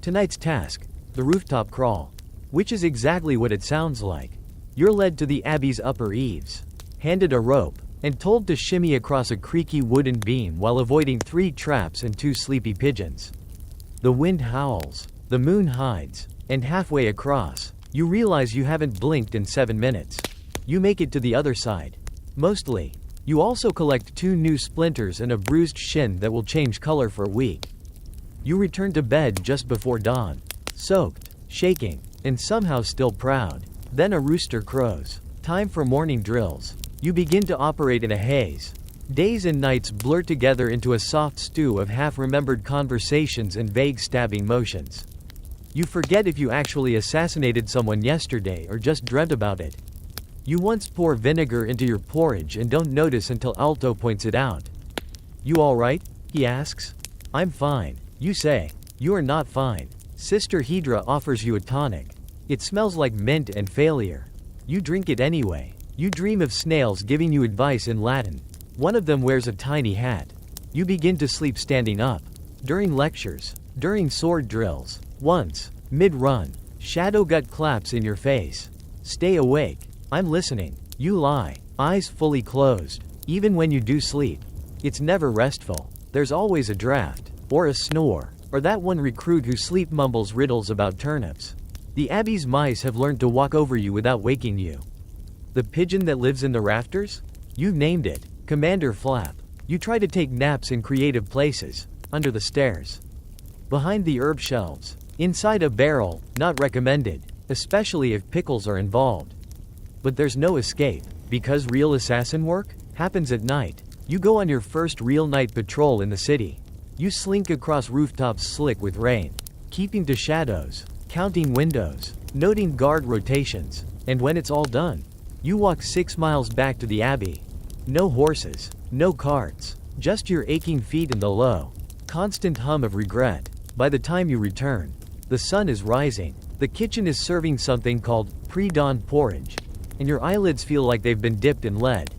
Tonight's task, the rooftop crawl. Which is exactly what it sounds like. You're led to the Abbey's upper eaves, handed a rope, and told to shimmy across a creaky wooden beam while avoiding 3 traps and 2 sleepy pigeons. The wind howls, the moon hides, and halfway across, you realize you haven't blinked in 7 minutes. You make it to the other side. Mostly. You also collect 2 new splinters and a bruised shin that will change color for a week. You return to bed just before dawn, soaked, shaking, and somehow still proud. Then a rooster crows. Time for morning drills. You begin to operate in a haze. Days and nights blur together into a soft stew of half-remembered conversations and vague stabbing motions. You forget if you actually assassinated someone yesterday or just dreamt about it. You once pour vinegar into your porridge and don't notice until Alto points it out. You alright? He asks. I'm fine, you say. You are not fine. Sister Hydra offers you a tonic. It smells like mint and failure. You drink it anyway. You dream of snails giving you advice in Latin. One of them wears a tiny hat. You begin to sleep standing up. During lectures. During sword drills. Once, mid-run, Shadowgut claps in your face. Stay awake. I'm listening. You lie. Eyes fully closed. Even when you do sleep. It's never restful. There's always a draft. Or a snore. Or that one recruit who sleep mumbles riddles about turnips. The Abbey's mice have learned to walk over you without waking you. The pigeon that lives in the rafters? You've named it. Commander Flap. You try to take naps in creative places. Under the stairs. Behind the herb shelves. Inside a barrel. Not recommended. Especially if pickles are involved. But there's no escape. Because real assassin work happens at night. You go on your first real night patrol in the city. You slink across rooftops slick with rain. Keeping to shadows. Counting windows. Noting guard rotations. And when it's all done, you walk 6 miles back to the Abbey. No horses. No carts. Just your aching feet and the low, constant hum of regret. By the time you return, the sun is rising. The kitchen is serving something called pre-dawn porridge. And your eyelids feel like they've been dipped in lead.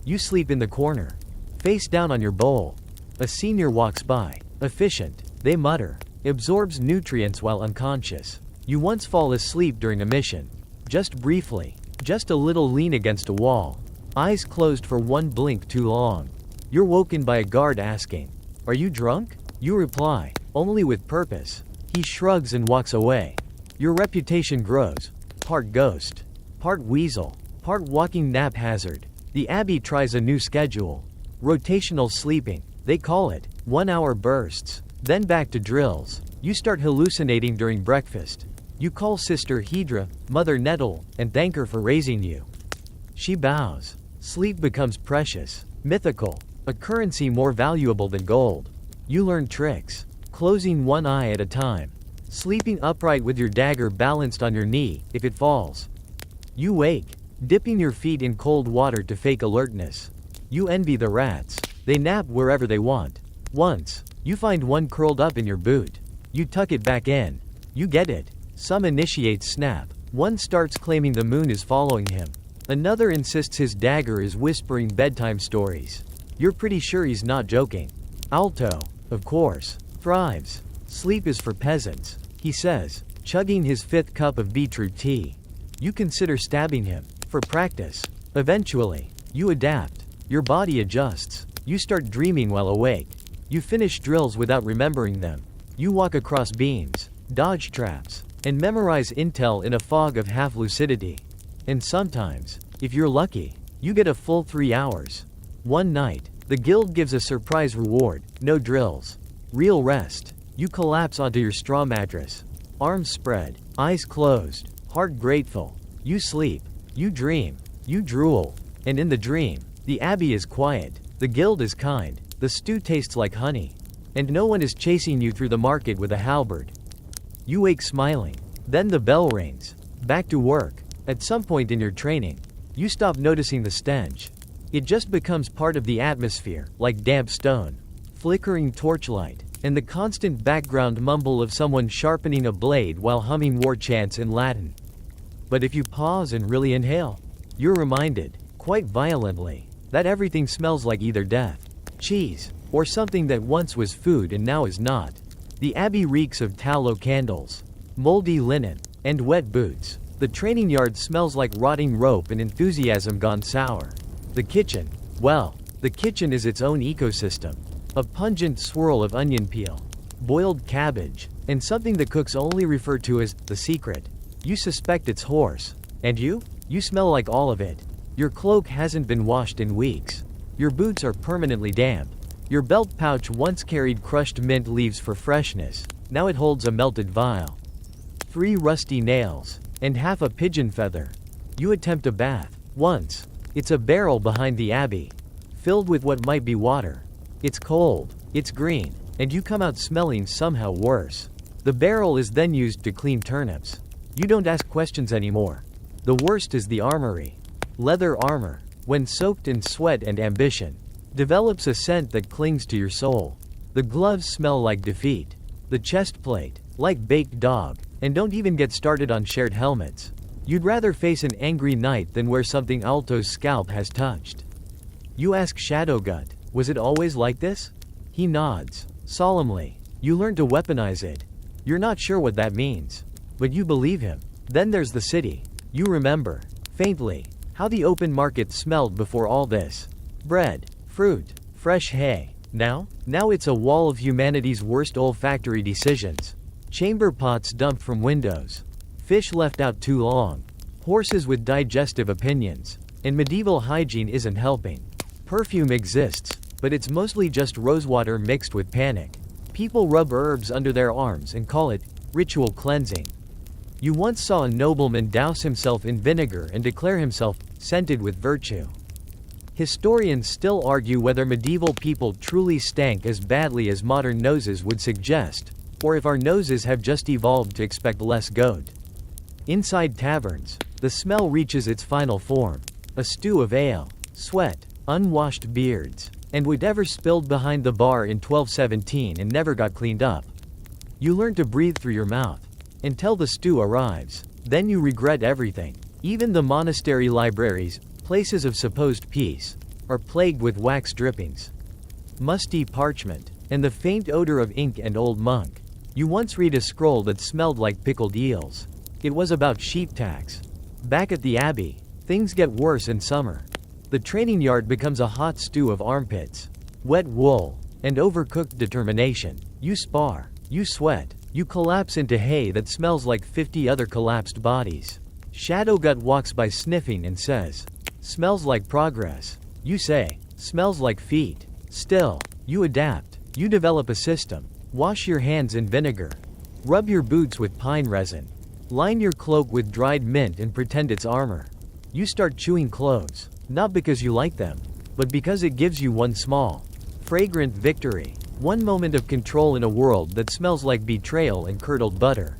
You sleep in the corner. Face down on your bowl. A senior walks by. Efficient, they mutter. Absorbs nutrients while unconscious. You once fall asleep during a mission. Just briefly. Just a little lean against a wall. Eyes closed for one blink too long. You're woken by a guard asking, "Are you drunk?" You reply, "Only with purpose." He shrugs and walks away. Your reputation grows. Part ghost. Part weasel. Part walking nap hazard. The Abbey tries a new schedule. Rotational sleeping, they call it. 1-hour bursts. Then back to drills. You start hallucinating during breakfast. You call Sister Hydra, Mother Nettle, and thank her for raising you. She bows. Sleep becomes precious, mythical, a currency more valuable than gold. You learn tricks. Closing one eye at a time. Sleeping upright with your dagger balanced on your knee, if it falls. You wake, dipping your feet in cold water to fake alertness. You envy the rats. They nap wherever they want. Once, you find one curled up in your boot. You tuck it back in. You get it. Some initiates snap. One starts claiming the moon is following him. Another insists his dagger is whispering bedtime stories. You're pretty sure he's not joking. Alto, of course, thrives. Sleep is for peasants, he says, chugging his 5th cup of beetroot tea. You consider stabbing him, for practice. Eventually, you adapt. Your body adjusts. You start dreaming while awake. You finish drills without remembering them. You walk across beams, dodge traps, and memorize intel in a fog of half-lucidity. And sometimes, if you're lucky, you get a full 3 hours. One night, the guild gives a surprise reward. No drills. Real rest. You collapse onto your straw mattress. Arms spread, eyes closed, heart grateful. You sleep. You dream. You drool. And in the dream, the Abbey is quiet. The guild is kind. The stew tastes like honey. And no one is chasing you through the market with a halberd. You wake smiling. Then the bell rings. Back to work. At some point in your training, you stop noticing the stench. It just becomes part of the atmosphere, like damp stone, flickering torchlight, and the constant background mumble of someone sharpening a blade while humming war chants in Latin. But if you pause and really inhale, you're reminded, quite violently, that everything smells like either death, cheese, or something that once was food and now is not. The abbey reeks of tallow candles, moldy linen, and wet boots. The training yard smells like rotting rope and enthusiasm gone sour. The kitchen, well, the kitchen is its own ecosystem. A pungent swirl of onion peel, boiled cabbage, and something the cooks only refer to as the secret. You suspect it's horse. And you? You smell like all of it. Your cloak hasn't been washed in weeks. Your boots are permanently damp. Your belt pouch once carried crushed mint leaves for freshness. Now it holds a melted vial. 3 rusty nails, and half a pigeon feather. You attempt a bath. Once. It's a barrel behind the abbey, filled with what might be water. It's cold, it's green, and you come out smelling somehow worse. The barrel is then used to clean turnips. You don't ask questions anymore. The worst is the armory. Leather armor, when soaked in sweat and ambition, develops a scent that clings to your soul. The gloves smell like defeat. The chest plate, like baked dog. And don't even get started on shared helmets. You'd rather face an angry knight than wear something Alto's scalp has touched. You ask Shadowgut, was it always like this? He nods, solemnly. You learn to weaponize it. You're not sure what that means. But you believe him. Then there's the city. You remember, faintly, how the open market smelled before all this. Bread, fruit, fresh hay. Now it's a wall of humanity's worst olfactory decisions. Chamber pots dumped from windows. Fish left out too long. Horses with digestive opinions. And medieval hygiene isn't helping. Perfume exists, but it's mostly just rosewater mixed with panic. People rub herbs under their arms and call it ritual cleansing. You once saw a nobleman douse himself in vinegar and declare himself scented with virtue. Historians still argue whether medieval people truly stank as badly as modern noses would suggest, or if our noses have just evolved to expect less goat. Inside taverns, the smell reaches its final form. A stew of ale, sweat, unwashed beards, and whatever spilled behind the bar in 1217 and never got cleaned up. You learn to breathe through your mouth, until the stew arrives. Then you regret everything. Even the monastery libraries, places of supposed peace, are plagued with wax drippings, musty parchment, and the faint odor of ink and old monk. You once read a scroll that smelled like pickled eels. It was about sheep tax. Back at the abbey, things get worse in summer. The training yard becomes a hot stew of armpits, wet wool, and overcooked determination. You spar, you sweat, you collapse into hay that smells like 50 other collapsed bodies. Shadowgut walks by sniffing and says, "Smells like progress." You say, "Smells like feet." Still, you adapt. You develop a system. Wash your hands in vinegar. Rub your boots with pine resin. Line your cloak with dried mint and pretend it's armor. You start chewing cloves, not because you like them, but because it gives you one small, fragrant victory. One moment of control in a world that smells like betrayal and curdled butter.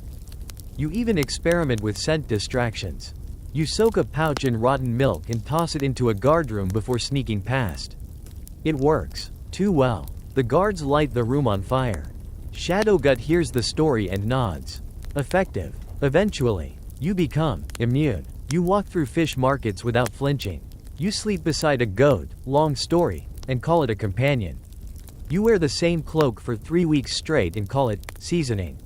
You even experiment with scent distractions. You soak a pouch in rotten milk and toss it into a guardroom before sneaking past. It works, too well. The guards light the room on fire. Shadowgut hears the story and nods. Effective. Eventually, you become immune. You walk through fish markets without flinching. You sleep beside a goat, long story, and call it a companion. You wear the same cloak for 3 weeks straight and call it seasoning.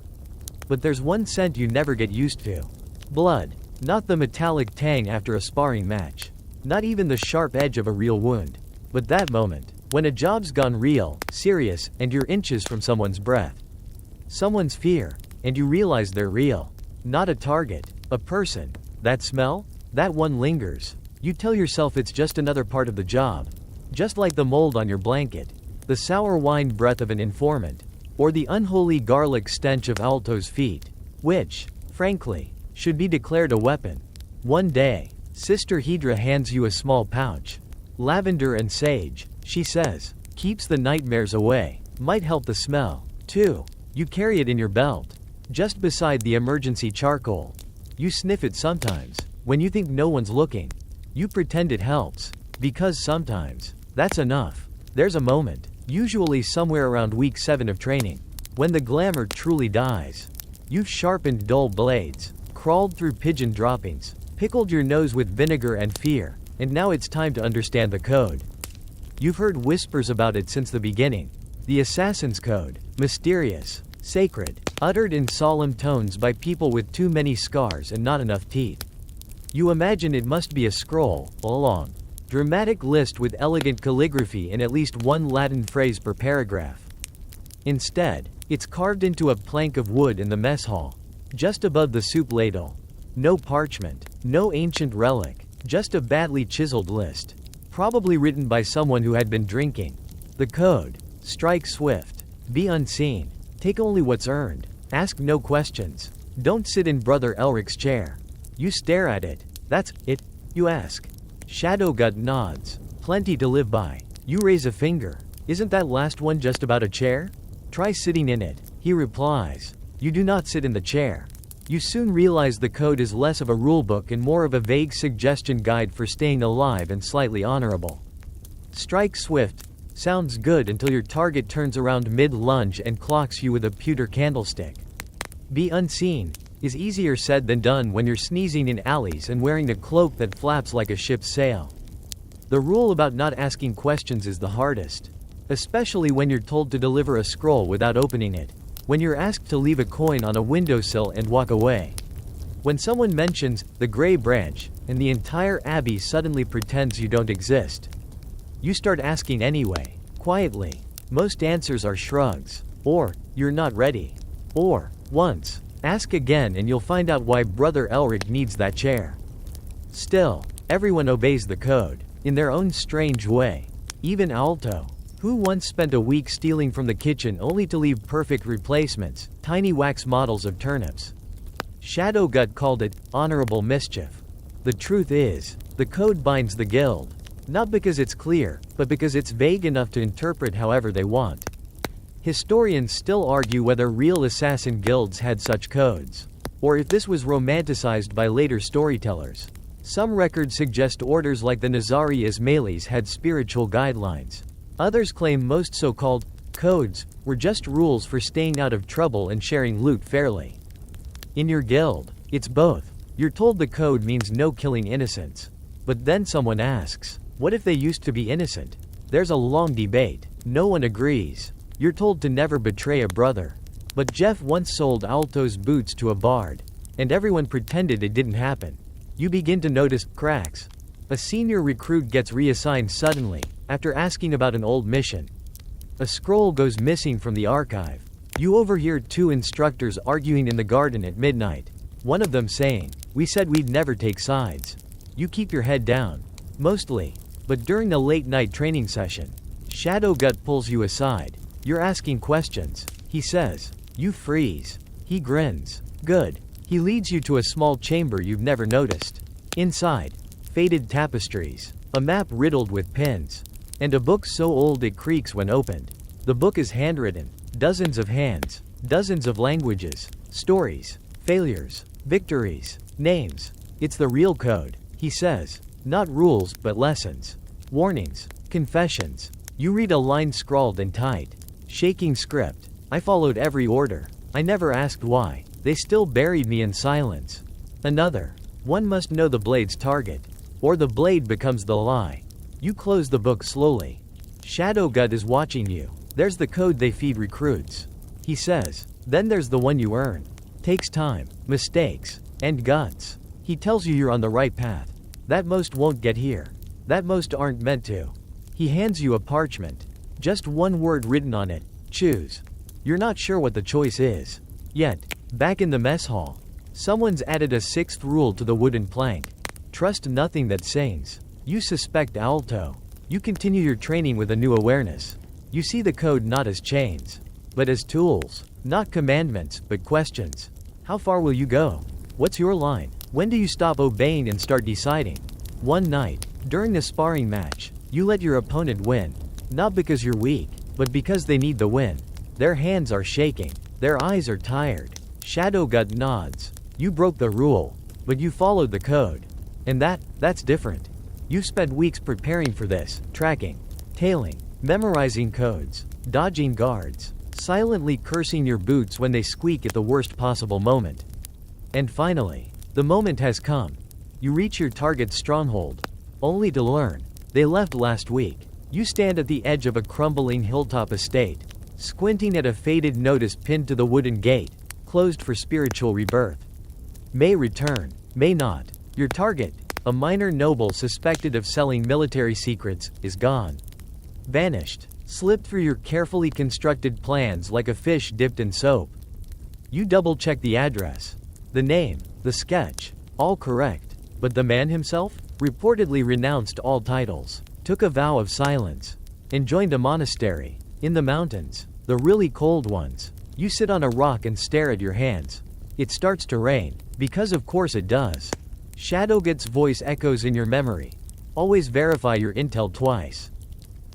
But there's one scent you never get used to. Blood. Not the metallic tang after a sparring match. Not even the sharp edge of a real wound. But that moment, when a job's gone real, serious, and you're inches from someone's breath. Someone's fear, and you realize they're real. Not a target, a person. That smell? That one lingers. You tell yourself it's just another part of the job. Just like the mold on your blanket, the sour wine breath of an informant, or the unholy garlic stench of Alto's feet, which, frankly, should be declared a weapon. One day, Sister Hydra hands you a small pouch. Lavender and sage, she says, keeps the nightmares away. Might help the smell, too. You carry it in your belt, just beside the emergency charcoal. You sniff it sometimes. When you think no one's looking, you pretend it helps. Because sometimes, that's enough. There's a moment, usually somewhere around week 7 of training, when the glamour truly dies. You've sharpened dull blades, crawled through pigeon droppings, pickled your nose with vinegar and fear, and now it's time to understand the code. You've heard whispers about it since the beginning. The Assassin's Code, mysterious, sacred, uttered in solemn tones by people with too many scars and not enough teeth. You imagine it must be a scroll, a long, dramatic list with elegant calligraphy and at least one Latin phrase per paragraph. Instead, it's carved into a plank of wood in the mess hall, just above the soup ladle. No parchment, no ancient relic, just a badly chiseled list. Probably written by someone who had been drinking. The code: strike swift, be unseen, take only what's earned, ask no questions, don't sit in Brother Elric's chair. You stare at it. That's it, you ask. Shadowgut nods. Plenty to live by. You raise a finger. Isn't that last one just about a chair? Try sitting in it, he replies. You do not sit in the chair. You soon realize the code is less of a rulebook and more of a vague suggestion guide for staying alive and slightly honorable. Strike swift sounds good until your target turns around mid-lunge and clocks you with a pewter candlestick. Be unseen is easier said than done when you're sneezing in alleys and wearing a cloak that flaps like a ship's sail. The rule about not asking questions is the hardest, especially when you're told to deliver a scroll without opening it, when you're asked to leave a coin on a windowsill and walk away. When someone mentions the Grey Branch, and the entire abbey suddenly pretends you don't exist. You start asking anyway, quietly. Most answers are shrugs, or, you're not ready, or, once. Ask again and you'll find out why Brother Elric needs that chair. Still, everyone obeys the code, in their own strange way. Even Alto, who once spent a week stealing from the kitchen only to leave perfect replacements, tiny wax models of turnips. Shadowgut called it honorable mischief. The truth is, the code binds the guild, not because it's clear, but because it's vague enough to interpret however they want. Historians still argue whether real assassin guilds had such codes, or if this was romanticized by later storytellers. Some records suggest orders like the Nizari Ismailis had spiritual guidelines. Others claim most so-called codes were just rules for staying out of trouble and sharing loot fairly. In your guild, it's both. You're told the code means no killing innocents. But then someone asks, what if they used to be innocent? There's a long debate. No one agrees. You're told to never betray a brother. But Jeff once sold Alto's boots to a bard, and everyone pretended it didn't happen. You begin to notice cracks. A senior recruit gets reassigned suddenly, after asking about an old mission. A scroll goes missing from the archive. You overhear two instructors arguing in the garden at midnight. One of them saying, "We said we'd never take sides." You keep your head down. Mostly. But during the late-night training session, Shadowgut pulls you aside. You're asking questions. He says. You freeze. He grins. Good. He leads you to a small chamber you've never noticed. Inside, faded tapestries, a map riddled with pins, and a book so old it creaks when opened. The book is handwritten. Dozens of hands. Dozens of languages. Stories. Failures. Victories. Names. It's the real code, he says. Not rules, but lessons. Warnings. Confessions. You read a line scrawled in tight, shaking script. I followed every order. I never asked why. They still buried me in silence. Another. One must know the blade's target, or the blade becomes the lie. You close the book slowly. Shadowgut is watching you. There's the code they feed recruits, he says. Then there's the one you earn. Takes time, mistakes, and guts. He tells you you're on the right path. That most won't get here. That most aren't meant to. He hands you a parchment. Just one word written on it. Choose. You're not sure what the choice is. Yet, back in the mess hall, someone's added a sixth rule to the wooden plank. Trust nothing that sings. You suspect Alto. You continue your training with a new awareness. You see the code not as chains, but as tools. Not commandments, but questions. How far will you go? What's your line? When do you stop obeying and start deciding? One night, during the sparring match, you let your opponent win. Not because you're weak, but because they need the win. Their hands are shaking. Their eyes are tired. Shadowgut nods. You broke the rule, but you followed the code. And that's different. You've spent weeks preparing for this, tracking, tailing, memorizing codes, dodging guards, silently cursing your boots when they squeak at the worst possible moment. And finally, the moment has come. You reach your target's stronghold, only to learn they left last week. You stand at the edge of a crumbling hilltop estate, squinting at a faded notice pinned to the wooden gate, closed for spiritual rebirth. May return, may not. Your target, a minor noble suspected of selling military secrets, is gone. Vanished. Slipped through your carefully constructed plans like a fish dipped in soap. You double-check the address, the name, the sketch, all correct. But the man himself reportedly renounced all titles, took a vow of silence, and joined a monastery in the mountains, the really cold ones. You sit on a rock and stare at your hands. It starts to rain, because of course it does. Shadowgut's voice echoes in your memory. Always verify your intel twice.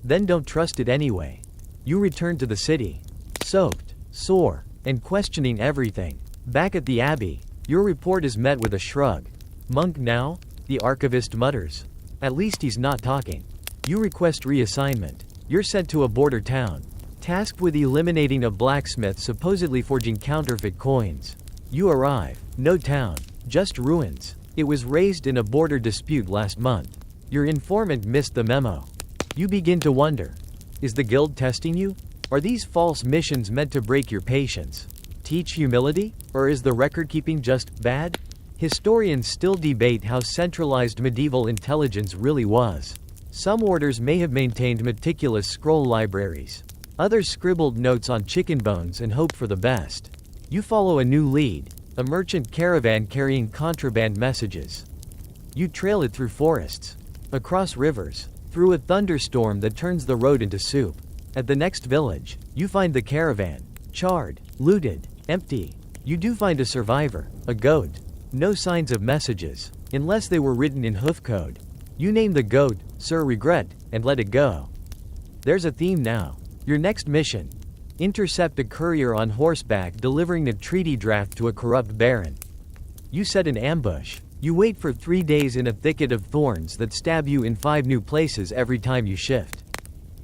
Then don't trust it anyway. You return to the city, soaked, sore, and questioning everything. Back at the abbey, your report is met with a shrug. Monk now? The archivist mutters. At least he's not talking. You request reassignment. You're sent to a border town, tasked with eliminating a blacksmith supposedly forging counterfeit coins. You arrive. No town, just ruins. It was raised in a border dispute last month. Your informant missed the memo. You begin to wonder. Is the guild testing you? Are these false missions meant to break your patience? Teach humility? Or is the record-keeping just bad? Historians still debate how centralized medieval intelligence really was. Some orders may have maintained meticulous scroll libraries. Others scribbled notes on chicken bones and hoped for the best. You follow a new lead, a merchant caravan carrying contraband messages. You trail it through forests, across rivers, through a thunderstorm that turns the road into soup. At the next village, you find the caravan, charred, looted, empty. You do find a survivor, a goat. No signs of messages, unless they were written in hoof code. You name the goat, Sir Regret, and let it go. There's a theme now. Your next mission: intercept a courier on horseback delivering a treaty draft to a corrupt baron. You set an ambush. You wait for 3 days in a thicket of thorns that stab you in 5 new places every time you shift.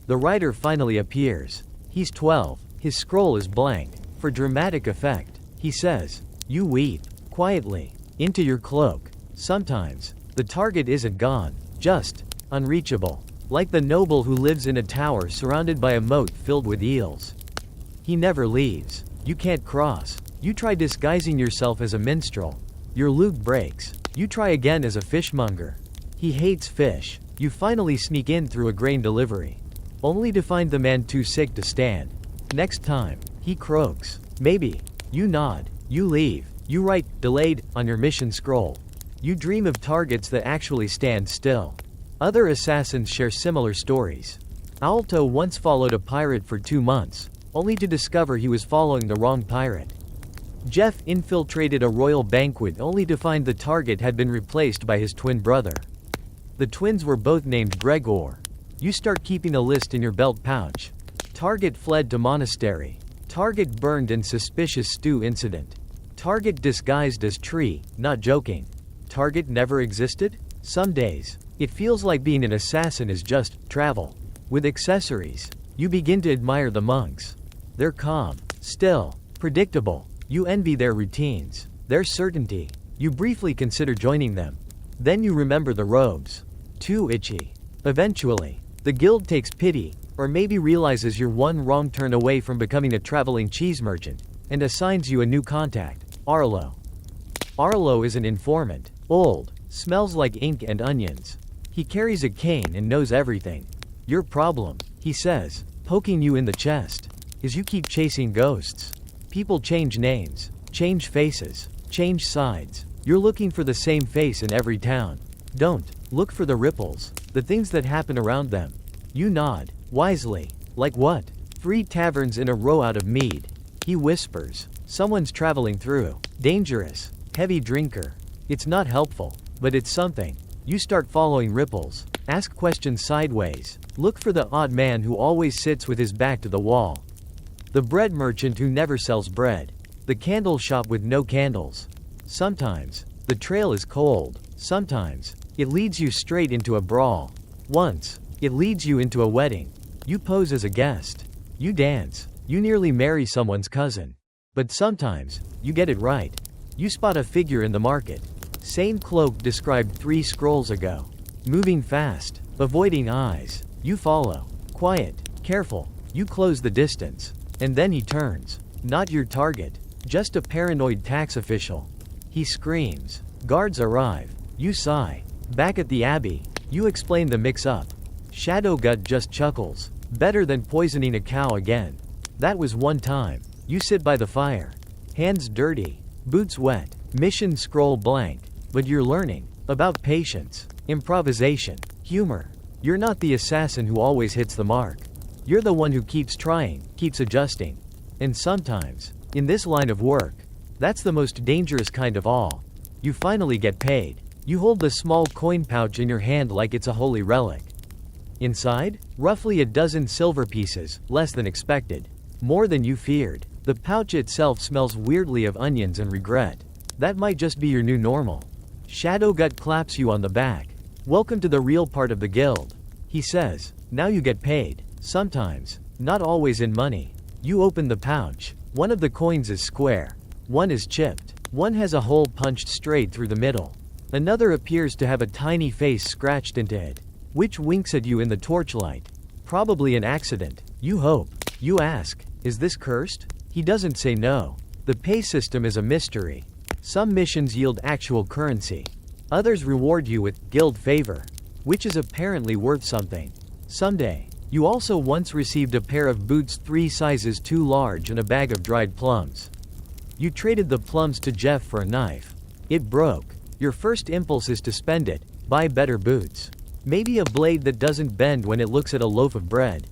The writer finally appears. He's 12. His scroll is blank. For dramatic effect, he says, you weep, quietly, into your cloak. Sometimes, the target isn't gone, just unreachable. Like the noble who lives in a tower surrounded by a moat filled with eels. He never leaves. You can't cross. You try disguising yourself as a minstrel. Your lute breaks. You try again as a fishmonger. He hates fish. You finally sneak in through a grain delivery, only to find the man too sick to stand. Next time, he croaks. Maybe. You nod. You leave. You write, delayed, on your mission scroll. You dream of targets that actually stand still. Other assassins share similar stories. Alto once followed a pirate for 2 months, only to discover he was following the wrong pirate. Jeff infiltrated a royal banquet only to find the target had been replaced by his twin brother. The twins were both named Gregor. You start keeping a list in your belt pouch. Target fled to monastery. Target burned in suspicious stew incident. Target disguised as tree, not joking. Target never existed? Some days, it feels like being an assassin is just travel. With accessories, you begin to admire the monks. They're calm, still, predictable. You envy their routines, their certainty. You briefly consider joining them. Then you remember the robes. Too itchy. Eventually, the guild takes pity, or maybe realizes you're one wrong turn away from becoming a traveling cheese merchant, and assigns you a new contact, Arlo. Arlo is an informant, old, smells like ink and onions. He carries a cane and knows everything. Your problem, he says, poking you in the chest, is you keep chasing ghosts. People change names, change faces, change sides. You're looking for the same face in every town. Don't look for the ripples, the things that happen around them. You nod, wisely. Like what? 3 taverns in a row out of mead. He whispers, someone's traveling through. Dangerous, heavy drinker. It's not helpful, but it's something. You start following ripples. Ask questions sideways. Look for the odd man who always sits with his back to the wall. The bread merchant who never sells bread. The candle shop with no candles. Sometimes, the trail is cold, Sometimes, it leads you straight into a brawl. Once, it leads you into a wedding. You pose as a guest. You dance. You nearly marry someone's cousin. But sometimes, you get it right. You spot a figure in the market. Same cloak described 3 scrolls ago. Moving fast. Avoiding eyes. You follow. Quiet. Careful. You close the distance. And then he turns. Not your target. Just a paranoid tax official. He screams. Guards arrive. You sigh. Back at the Abbey, you explain the mix-up. Shadowgut just chuckles. Better than poisoning a cow again. That was one time. You sit by the fire. Hands dirty. Boots wet. Mission scroll blank. But you're learning. About patience. Improvisation. Humor. You're not the assassin who always hits the mark. You're the one who keeps trying, keeps adjusting. And sometimes, in this line of work, that's the most dangerous kind of all. You finally get paid. You hold the small coin pouch in your hand like it's a holy relic. Inside, roughly a dozen silver pieces, less than expected. More than you feared. The pouch itself smells weirdly of onions and regret. That might just be your new normal. Shadowgut claps you on the back. Welcome to the real part of the guild. He says, now you get paid. Sometimes, not always in money. You open the pouch. One of the coins is square. One is chipped. One has a hole punched straight through the middle. Another appears to have a tiny face scratched into it, which winks at you in the torchlight. Probably an accident. You hope. You ask, is this cursed? He doesn't say no. The pay system is a mystery. Some missions yield actual currency. Others reward you with guild favor, which is apparently worth something. Someday. You also once received a pair of boots 3 sizes too large and a bag of dried plums. You traded the plums to Jeff for a knife. It broke. Your first impulse is to spend it, buy better boots. Maybe a blade that doesn't bend when it looks at a loaf of bread.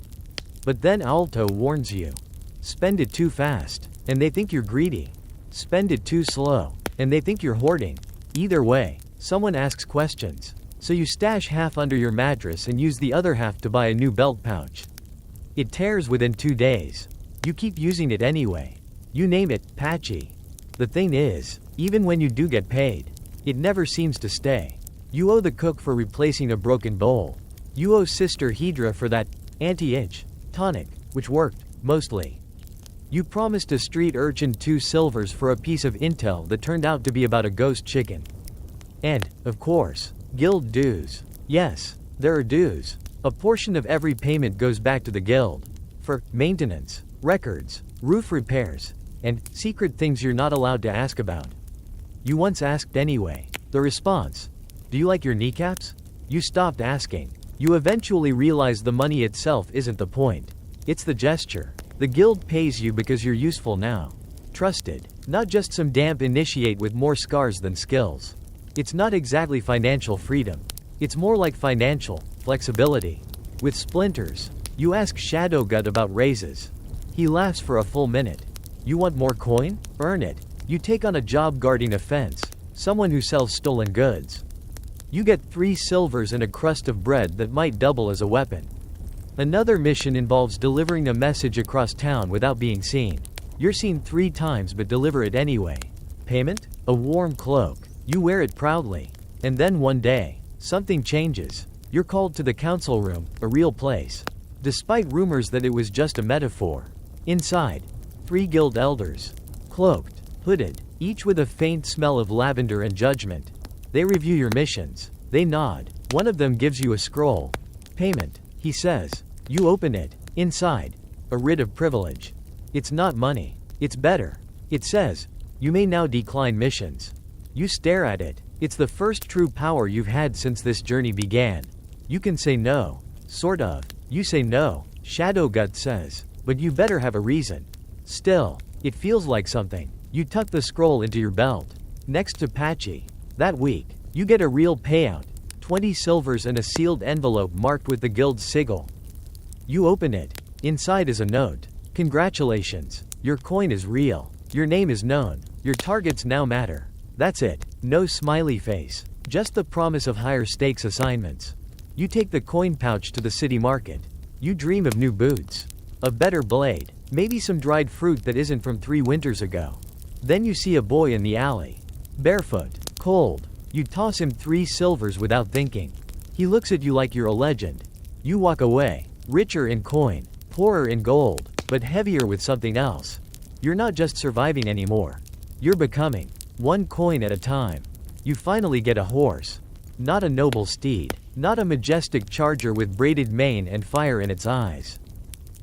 But then Alto warns you. Spend it too fast, and they think you're greedy. Spend it too slow, and they think you're hoarding. Either way, someone asks questions. So you stash half under your mattress and use the other half to buy a new belt pouch. It tears within 2 days. You keep using it anyway. You name it, Patchy. The thing is, even when you do get paid, it never seems to stay. You owe the cook for replacing a broken bowl. You owe Sister Hydra for that anti-itch tonic, which worked, mostly. You promised a street urchin 2 silvers for a piece of intel that turned out to be about a ghost chicken. And, of course, guild dues. Yes, there are dues. A portion of every payment goes back to the guild. For maintenance, records, roof repairs, and secret things you're not allowed to ask about. You once asked anyway. The response, do you like your kneecaps? You stopped asking. You eventually realize the money itself isn't the point. It's the gesture. The guild pays you because you're useful now. Trusted. Not just some damp initiate with more scars than skills. It's not exactly financial freedom. It's more like financial flexibility. With splinters, you ask Shadowgut about raises. He laughs for a full minute. You want more coin? Earn it. You take on a job guarding a fence, someone who sells stolen goods. You get 3 silvers and a crust of bread that might double as a weapon. Another mission involves delivering a message across town without being seen. You're seen 3 times but deliver it anyway. Payment? A warm cloak. You wear it proudly. And then one day, something changes. You're called to the council room, a real place. Despite rumors that it was just a metaphor. Inside, 3 guild elders. Cloaked, hooded, each with a faint smell of lavender and judgment. They review your missions. They nod. One of them gives you a scroll. Payment, he says. You open it. Inside, a writ of privilege. It's not money. It's better. It says, you may now decline missions. You stare at it. It's the first true power you've had since this journey began. You can say no. Sort of. You say no, Shadowgut says, but you better have a reason. Still, it feels like something. You tuck the scroll into your belt. Next to Patchy. That week, you get a real payout. 20 silvers and a sealed envelope marked with the guild's sigil. You open it. Inside is a note. Congratulations. Your coin is real. Your name is known. Your targets now matter. That's it. No smiley face. Just the promise of higher stakes assignments. You take the coin pouch to the city market. You dream of new boots. A better blade. Maybe some dried fruit that isn't from 3 winters ago. Then you see a boy in the alley. Barefoot. Cold. You toss him 3 silvers without thinking. He looks at you like you're a legend. You walk away, richer in coin, poorer in gold, but heavier with something else. You're not just surviving anymore. You're becoming, 1 coin at a time. You finally get a horse. Not a noble steed, not a majestic charger with braided mane and fire in its eyes.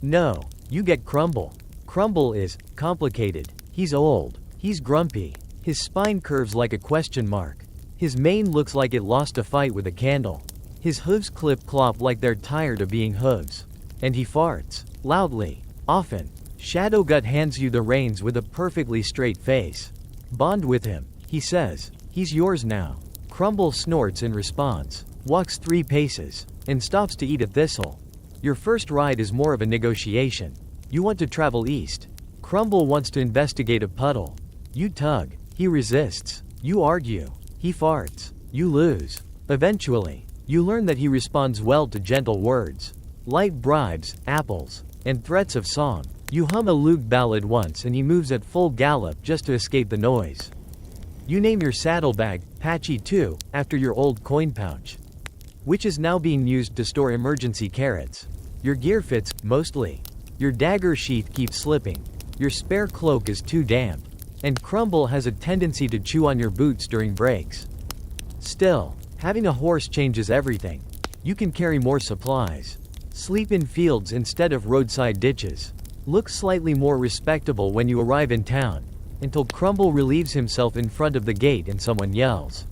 No, you get Crumble. Crumble is complicated. He's old. He's grumpy. His spine curves like a question mark. His mane looks like it lost a fight with a candle. His hooves clip-clop like they're tired of being hooves. And he farts. Loudly. Often. Shadowgut hands you the reins with a perfectly straight face. Bond with him, he says. He's yours now. Crumble snorts in response, walks 3 paces, and stops to eat a thistle. Your first ride is more of a negotiation. You want to travel east. Crumble wants to investigate a puddle. You tug. He resists. You argue. He farts. You lose. Eventually, you learn that he responds well to gentle words. Light bribes, apples, and threats of song. You hum a lute ballad once and he moves at full gallop just to escape the noise. You name your saddlebag, Patchy 2, after your old coin pouch, which is now being used to store emergency carrots. Your gear fits, mostly. Your dagger sheath keeps slipping. Your spare cloak is too damp. And Crumble has a tendency to chew on your boots during breaks. Still, having a horse changes everything. You can carry more supplies. Sleep in fields instead of roadside ditches. Look slightly more respectable when you arrive in town, until Crumble relieves himself in front of the gate and someone yells.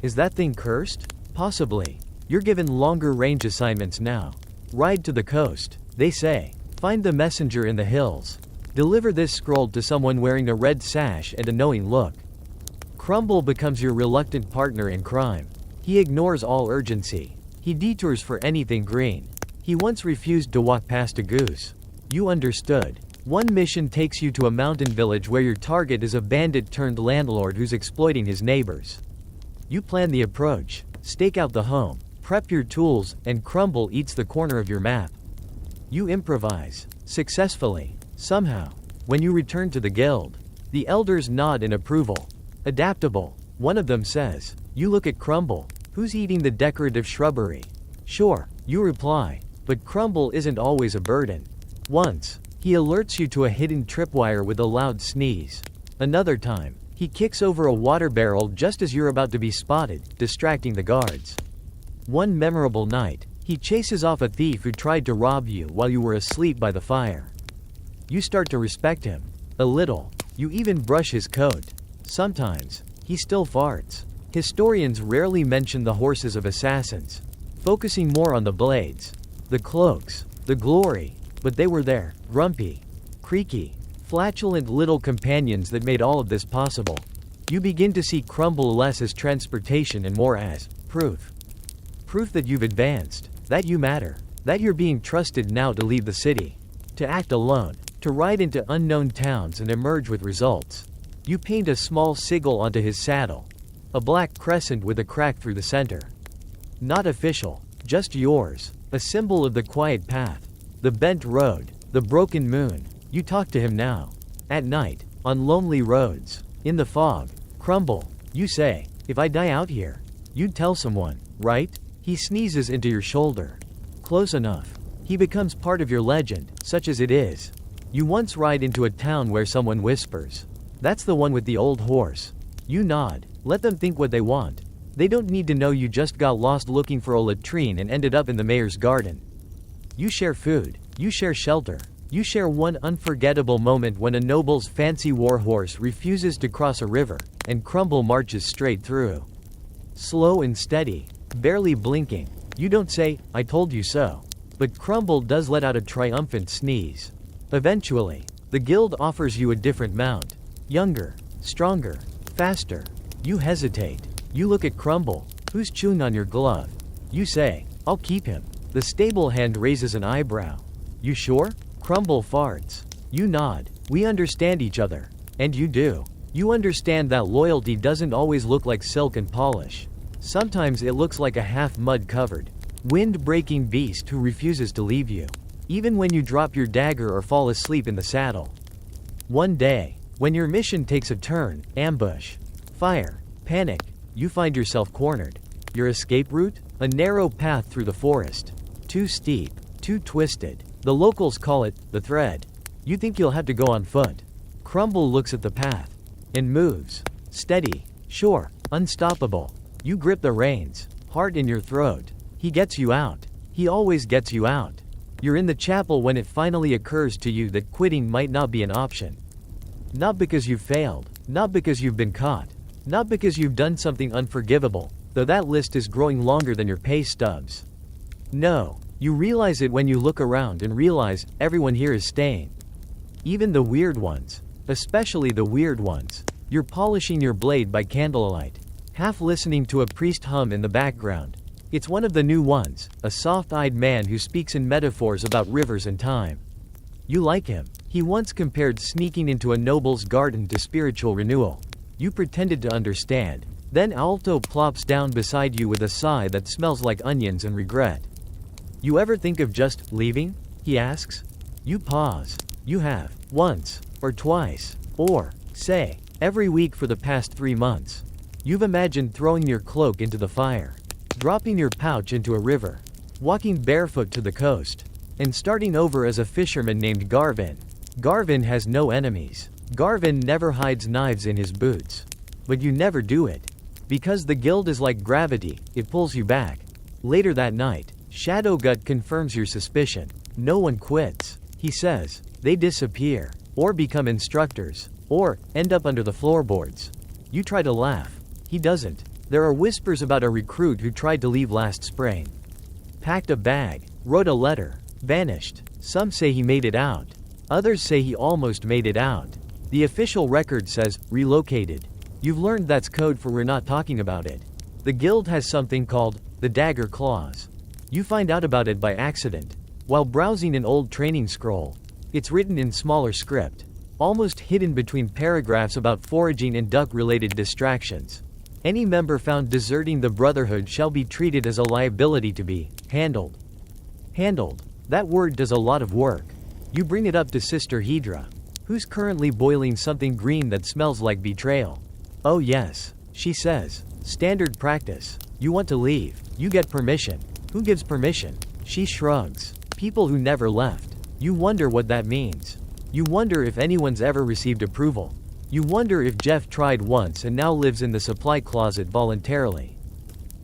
Is that thing cursed? Possibly. You're given longer range assignments now. Ride to the coast, they say. Find the messenger in the hills. Deliver this scroll to someone wearing a red sash and a knowing look. Crumble becomes your reluctant partner in crime. He ignores all urgency. He detours for anything green. He once refused to walk past a goose. You understood. One mission takes you to a mountain village where your target is a bandit turned landlord who's exploiting his neighbors. You plan the approach, stake out the home, prep your tools, and Crumble eats the corner of your map. You improvise, successfully, somehow. When you return to the guild, the elders nod in approval. Adaptable, one of them says. You look at Crumble, who's eating the decorative shrubbery. Sure, you reply, but Crumble isn't always a burden. Once, he alerts you to a hidden tripwire with a loud sneeze. Another time, he kicks over a water barrel just as you're about to be spotted, distracting the guards. One memorable night, he chases off a thief who tried to rob you while you were asleep by the fire. You start to respect him. A little. You even brush his coat. Sometimes, he still farts. Historians rarely mention the horses of assassins, focusing more on the blades, the cloaks, the glory, but they were there, grumpy, creaky, flatulent little companions that made all of this possible. You begin to see Crumble less as transportation and more as proof. Proof that you've advanced, that you matter, that you're being trusted now to leave the city, to act alone, to ride into unknown towns and emerge with results. You paint a small sigil onto his saddle, a black crescent with a crack through the center. Not official, just yours, a symbol of the quiet path, the bent road, the broken moon. You talk to him now. At night, on lonely roads, in the fog. Crumble, you say, if I die out here, you'd tell someone, right? He sneezes into your shoulder. Close enough. He becomes part of your legend, such as it is. You once ride into a town where someone whispers, "That's the one with the old horse." You nod. Let them think what they want. They don't need to know you just got lost looking for a latrine and ended up in the mayor's garden. You share food. You share shelter. You share one unforgettable moment when a noble's fancy warhorse refuses to cross a river, and Crumble marches straight through. Slow and steady, barely blinking. You don't say, "I told you so." But Crumble does let out a triumphant sneeze. Eventually, the guild offers you a different mount. Younger, stronger, faster. You hesitate. You look at Crumble, who's chewing on your glove. You say, "I'll keep him." The stable hand raises an eyebrow. You sure? Crumble farts. You nod. We understand each other. And you do. You understand that loyalty doesn't always look like silk and polish. Sometimes it looks like a half mud-covered, wind-breaking beast who refuses to leave you, even when you drop your dagger or fall asleep in the saddle. One day, when your mission takes a turn, ambush, fire, panic, You find yourself cornered. Your escape route? A narrow path through the forest. Too steep, too twisted. The locals call it the thread. You think you'll have to go on foot. Crumble looks at the path and moves. Steady, sure, unstoppable. You grip the reins, heart in your throat. He gets you out. He always gets you out. You're in the chapel when it finally occurs to you that quitting might not be an option. Not because you've failed, not because you've been caught, not because you've done something unforgivable, though that list is growing longer than your pay stubs. No, you realize it when you look around and realize everyone here is staying. Even the weird ones, especially the weird ones. You're polishing your blade by candlelight, half listening to a priest hum in the background. It's one of the new ones, a soft-eyed man who speaks in metaphors about rivers and time. You like him. He once compared sneaking into a noble's garden to spiritual renewal. You pretended to understand. Then Alto plops down beside you with a sigh that smells like onions and regret. You ever think of just leaving? He asks. You pause. You have, once, or twice, or, say, every week for the past 3 months. You've imagined throwing your cloak into the fire, dropping your pouch into a river, walking barefoot to the coast, and starting over as a fisherman named Garvin. Garvin has no enemies. Garvin never hides knives in his boots. But you never do it. Because the guild is like gravity, it pulls you back. Later that night, Shadowgut confirms your suspicion. No one quits, he says. They disappear, or become instructors, or end up under the floorboards. You try to laugh. He doesn't. There are whispers about a recruit who tried to leave last spring. Packed a bag, wrote a letter, vanished. Some say he made it out. Others say he almost made it out. The official record says, relocated. You've learned that's code for we're not talking about it. The guild has something called the Dagger Clause. You find out about it by accident, while browsing an old training scroll. It's written in smaller script, almost hidden between paragraphs about foraging and duck-related distractions. Any member found deserting the Brotherhood shall be treated as a liability to be handled. Handled. That word does a lot of work. You bring it up to Sister Hydra, who's currently boiling something green that smells like betrayal. Oh yes, she says. Standard practice. You want to leave. You get permission. Who gives permission? She shrugs. People who never left. You wonder what that means. You wonder if anyone's ever received approval. You wonder if Jeff tried once and now lives in the supply closet voluntarily.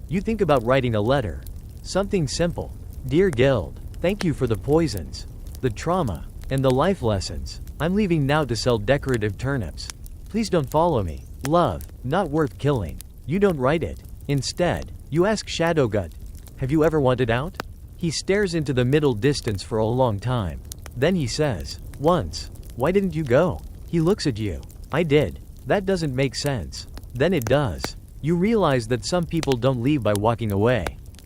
You think about writing a letter. Something simple. Dear Guild, thank you for the poisons, the trauma, and the life lessons. I'm leaving now to sell decorative turnips. Please don't follow me. Love, not worth killing. You don't write it. Instead, you ask Shadowgut, have you ever wanted out? He stares into the middle distance for a long time. Then he says, once. Why didn't you go? He looks at you. I did. That doesn't make sense. Then it does. You realize that some people don't leave by walking away.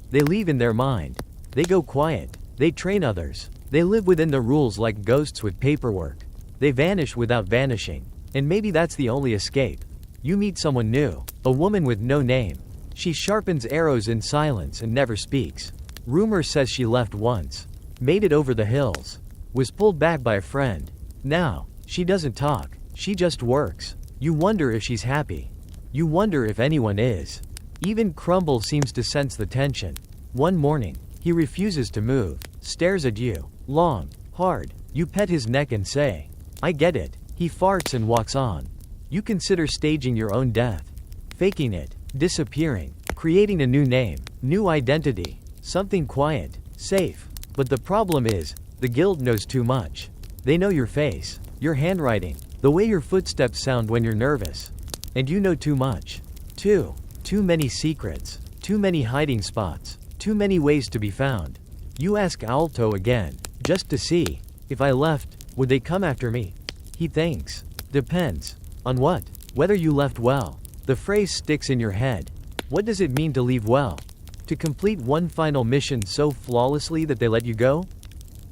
They leave in their mind. They go quiet. They train others. They live within the rules like ghosts with paperwork. They vanish without vanishing. And maybe that's the only escape. You meet someone new. A woman with no name. She sharpens arrows in silence and never speaks. Rumor says she left once. Made it over the hills. Was pulled back by a friend. Now, she doesn't talk. She just works. You wonder if she's happy. You wonder if anyone is. Even Crumble seems to sense the tension. One morning, he refuses to move. Stares at you. Long. Hard. You pet his neck and say, I get it. He farts and walks on. You consider staging your own death. Faking it. Disappearing. Creating a new name. New identity. Something quiet. Safe. But the problem is, the guild knows too much. They know your face. Your handwriting. The way your footsteps sound when you're nervous. And you know too much. Too many secrets. Too many hiding spots. Too many ways to be found. You ask Alto again, just to see. If I left, would they come after me? He thinks. Depends. On what? Whether you left well. The phrase sticks in your head. What does it mean to leave well? To complete one final mission so flawlessly that they let you go?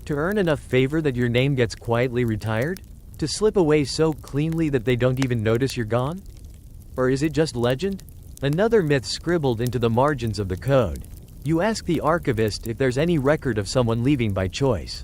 To earn enough favor that your name gets quietly retired? To slip away so cleanly that they don't even notice you're gone? Or is it just legend? Another myth scribbled into the margins of the code. You ask the archivist if there's any record of someone leaving by choice.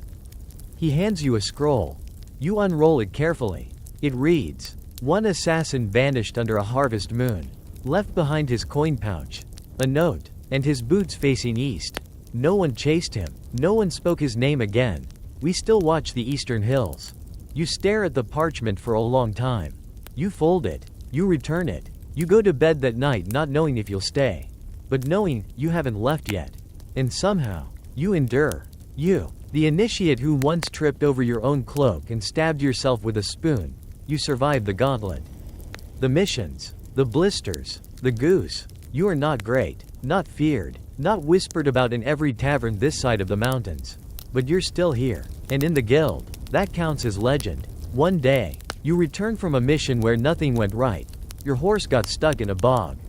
He hands you a scroll. You unroll it carefully. It reads, one assassin vanished under a harvest moon. Left behind his coin pouch. A note. And his boots facing east. No one chased him. No one spoke his name again. We still watch the eastern hills. You stare at the parchment for a long time. You fold it. You return it. You go to bed that night not knowing if you'll stay. But knowing you haven't left yet. And somehow, you endure. You, the initiate who once tripped over your own cloak and stabbed yourself with a spoon, you survived the gauntlet. The missions, the blisters, the goose. You are not great, not feared, not whispered about in every tavern this side of the mountains. But you're still here, and in the guild, that counts as legend. One day, you return from a mission where nothing went right. Your horse got stuck in a bog.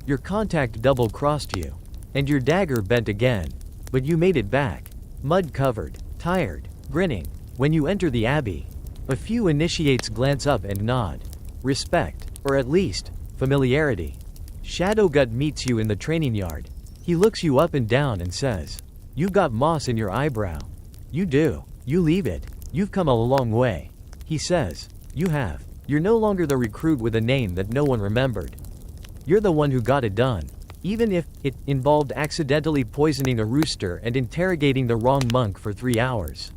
Your contact double-crossed you. And your dagger bent again. But you made it back. Mud-covered, tired, grinning. When you enter the abbey, a few initiates glance up and nod. Respect, or at least, familiarity. Shadowgut meets you in the training yard. He looks you up and down and says, "You got moss in your eyebrow." You do. You leave it. You've come a long way. He says, "You have. You're no longer the recruit with a name that no one remembered. You're the one who got it done. Even if it involved accidentally poisoning a rooster and interrogating the wrong monk for 3 hours."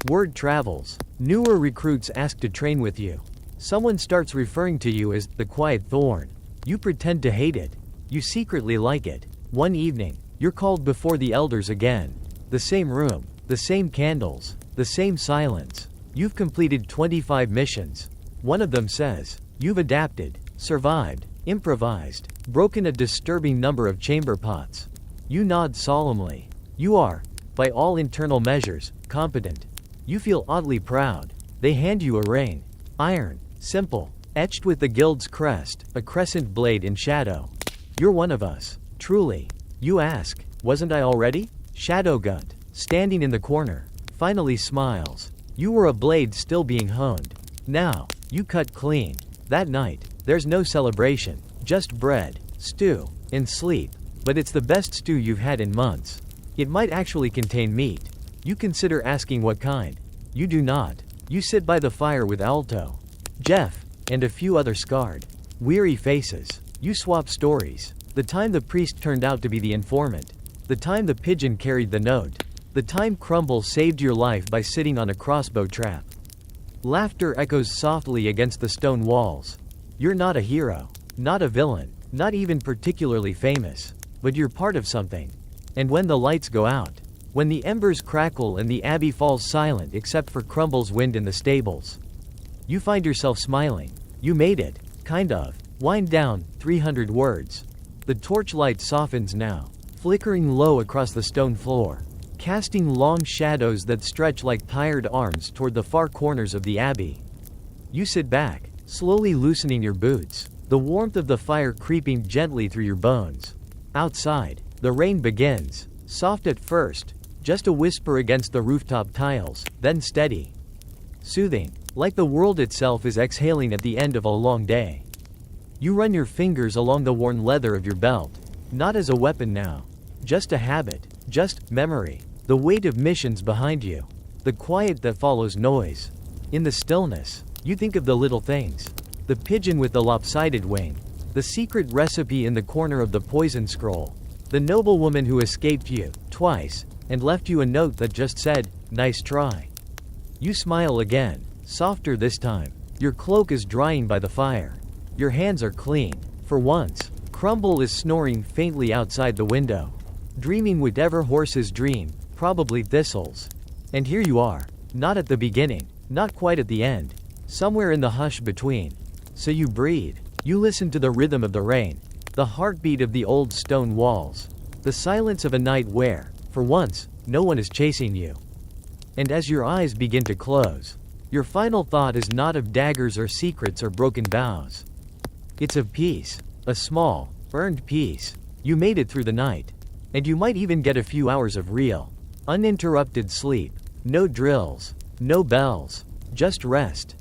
Word travels. Newer recruits ask to train with you. Someone starts referring to you as the Quiet Thorn. You pretend to hate it. You secretly like it. One evening, you're called before the elders again. The same room, the same candles, the same silence. You've completed 25 missions. One of them says, you've adapted, survived, improvised, broken a disturbing number of chamber pots. You nod solemnly. You are, by all internal measures, competent. You feel oddly proud. They hand you a ring. Iron, simple, etched with the guild's crest, a crescent blade in shadow. You're one of us, truly. You ask, wasn't I already? Shadowgut, standing in the corner, finally smiles. You were a blade still being honed. Now, you cut clean. That night, there's no celebration, just bread, stew, and sleep. But it's the best stew you've had in months. It might actually contain meat. You consider asking what kind. You do not. You sit by the fire with Alto, Jeff, and a few other scarred, weary faces. You swap stories. The time the priest turned out to be the informant. The time the pigeon carried the note. The time Crumble saved your life by sitting on a crossbow trap. Laughter echoes softly against the stone walls. You're not a hero, not a villain, not even particularly famous. But you're part of something. And when the lights go out, when the embers crackle and the abbey falls silent except for Crumble's wind in the stables, you find yourself smiling. You made it, kind of. Wind down, 300 words. The torchlight softens now, flickering low across the stone floor, casting long shadows that stretch like tired arms toward the far corners of the abbey. You sit back, slowly loosening your boots, the warmth of the fire creeping gently through your bones. Outside, the rain begins, soft at first, just a whisper against the rooftop tiles, then steady. Soothing, like the world itself is exhaling at the end of a long day. You run your fingers along the worn leather of your belt, not as a weapon now, just a habit, just memory, the weight of missions behind you, the quiet that follows noise. In the stillness, you think of the little things, the pigeon with the lopsided wing, the secret recipe in the corner of the poison scroll, the noblewoman who escaped you, twice, and left you a note that just said, "Nice try." You smile again, softer this time. Your cloak is drying by the fire. Your hands are clean. For once, Crumble is snoring faintly outside the window, dreaming whatever horses dream, probably thistles. And here you are, not at the beginning, not quite at the end, somewhere in the hush between. So you breathe. You listen to the rhythm of the rain, the heartbeat of the old stone walls, the silence of a night where, for once, no one is chasing you. And as your eyes begin to close, your final thought is not of daggers or secrets or broken vows. It's of peace, a small, earned peace. You made it through the night. And you might even get a few hours of real, uninterrupted sleep. No drills, no bells, just rest.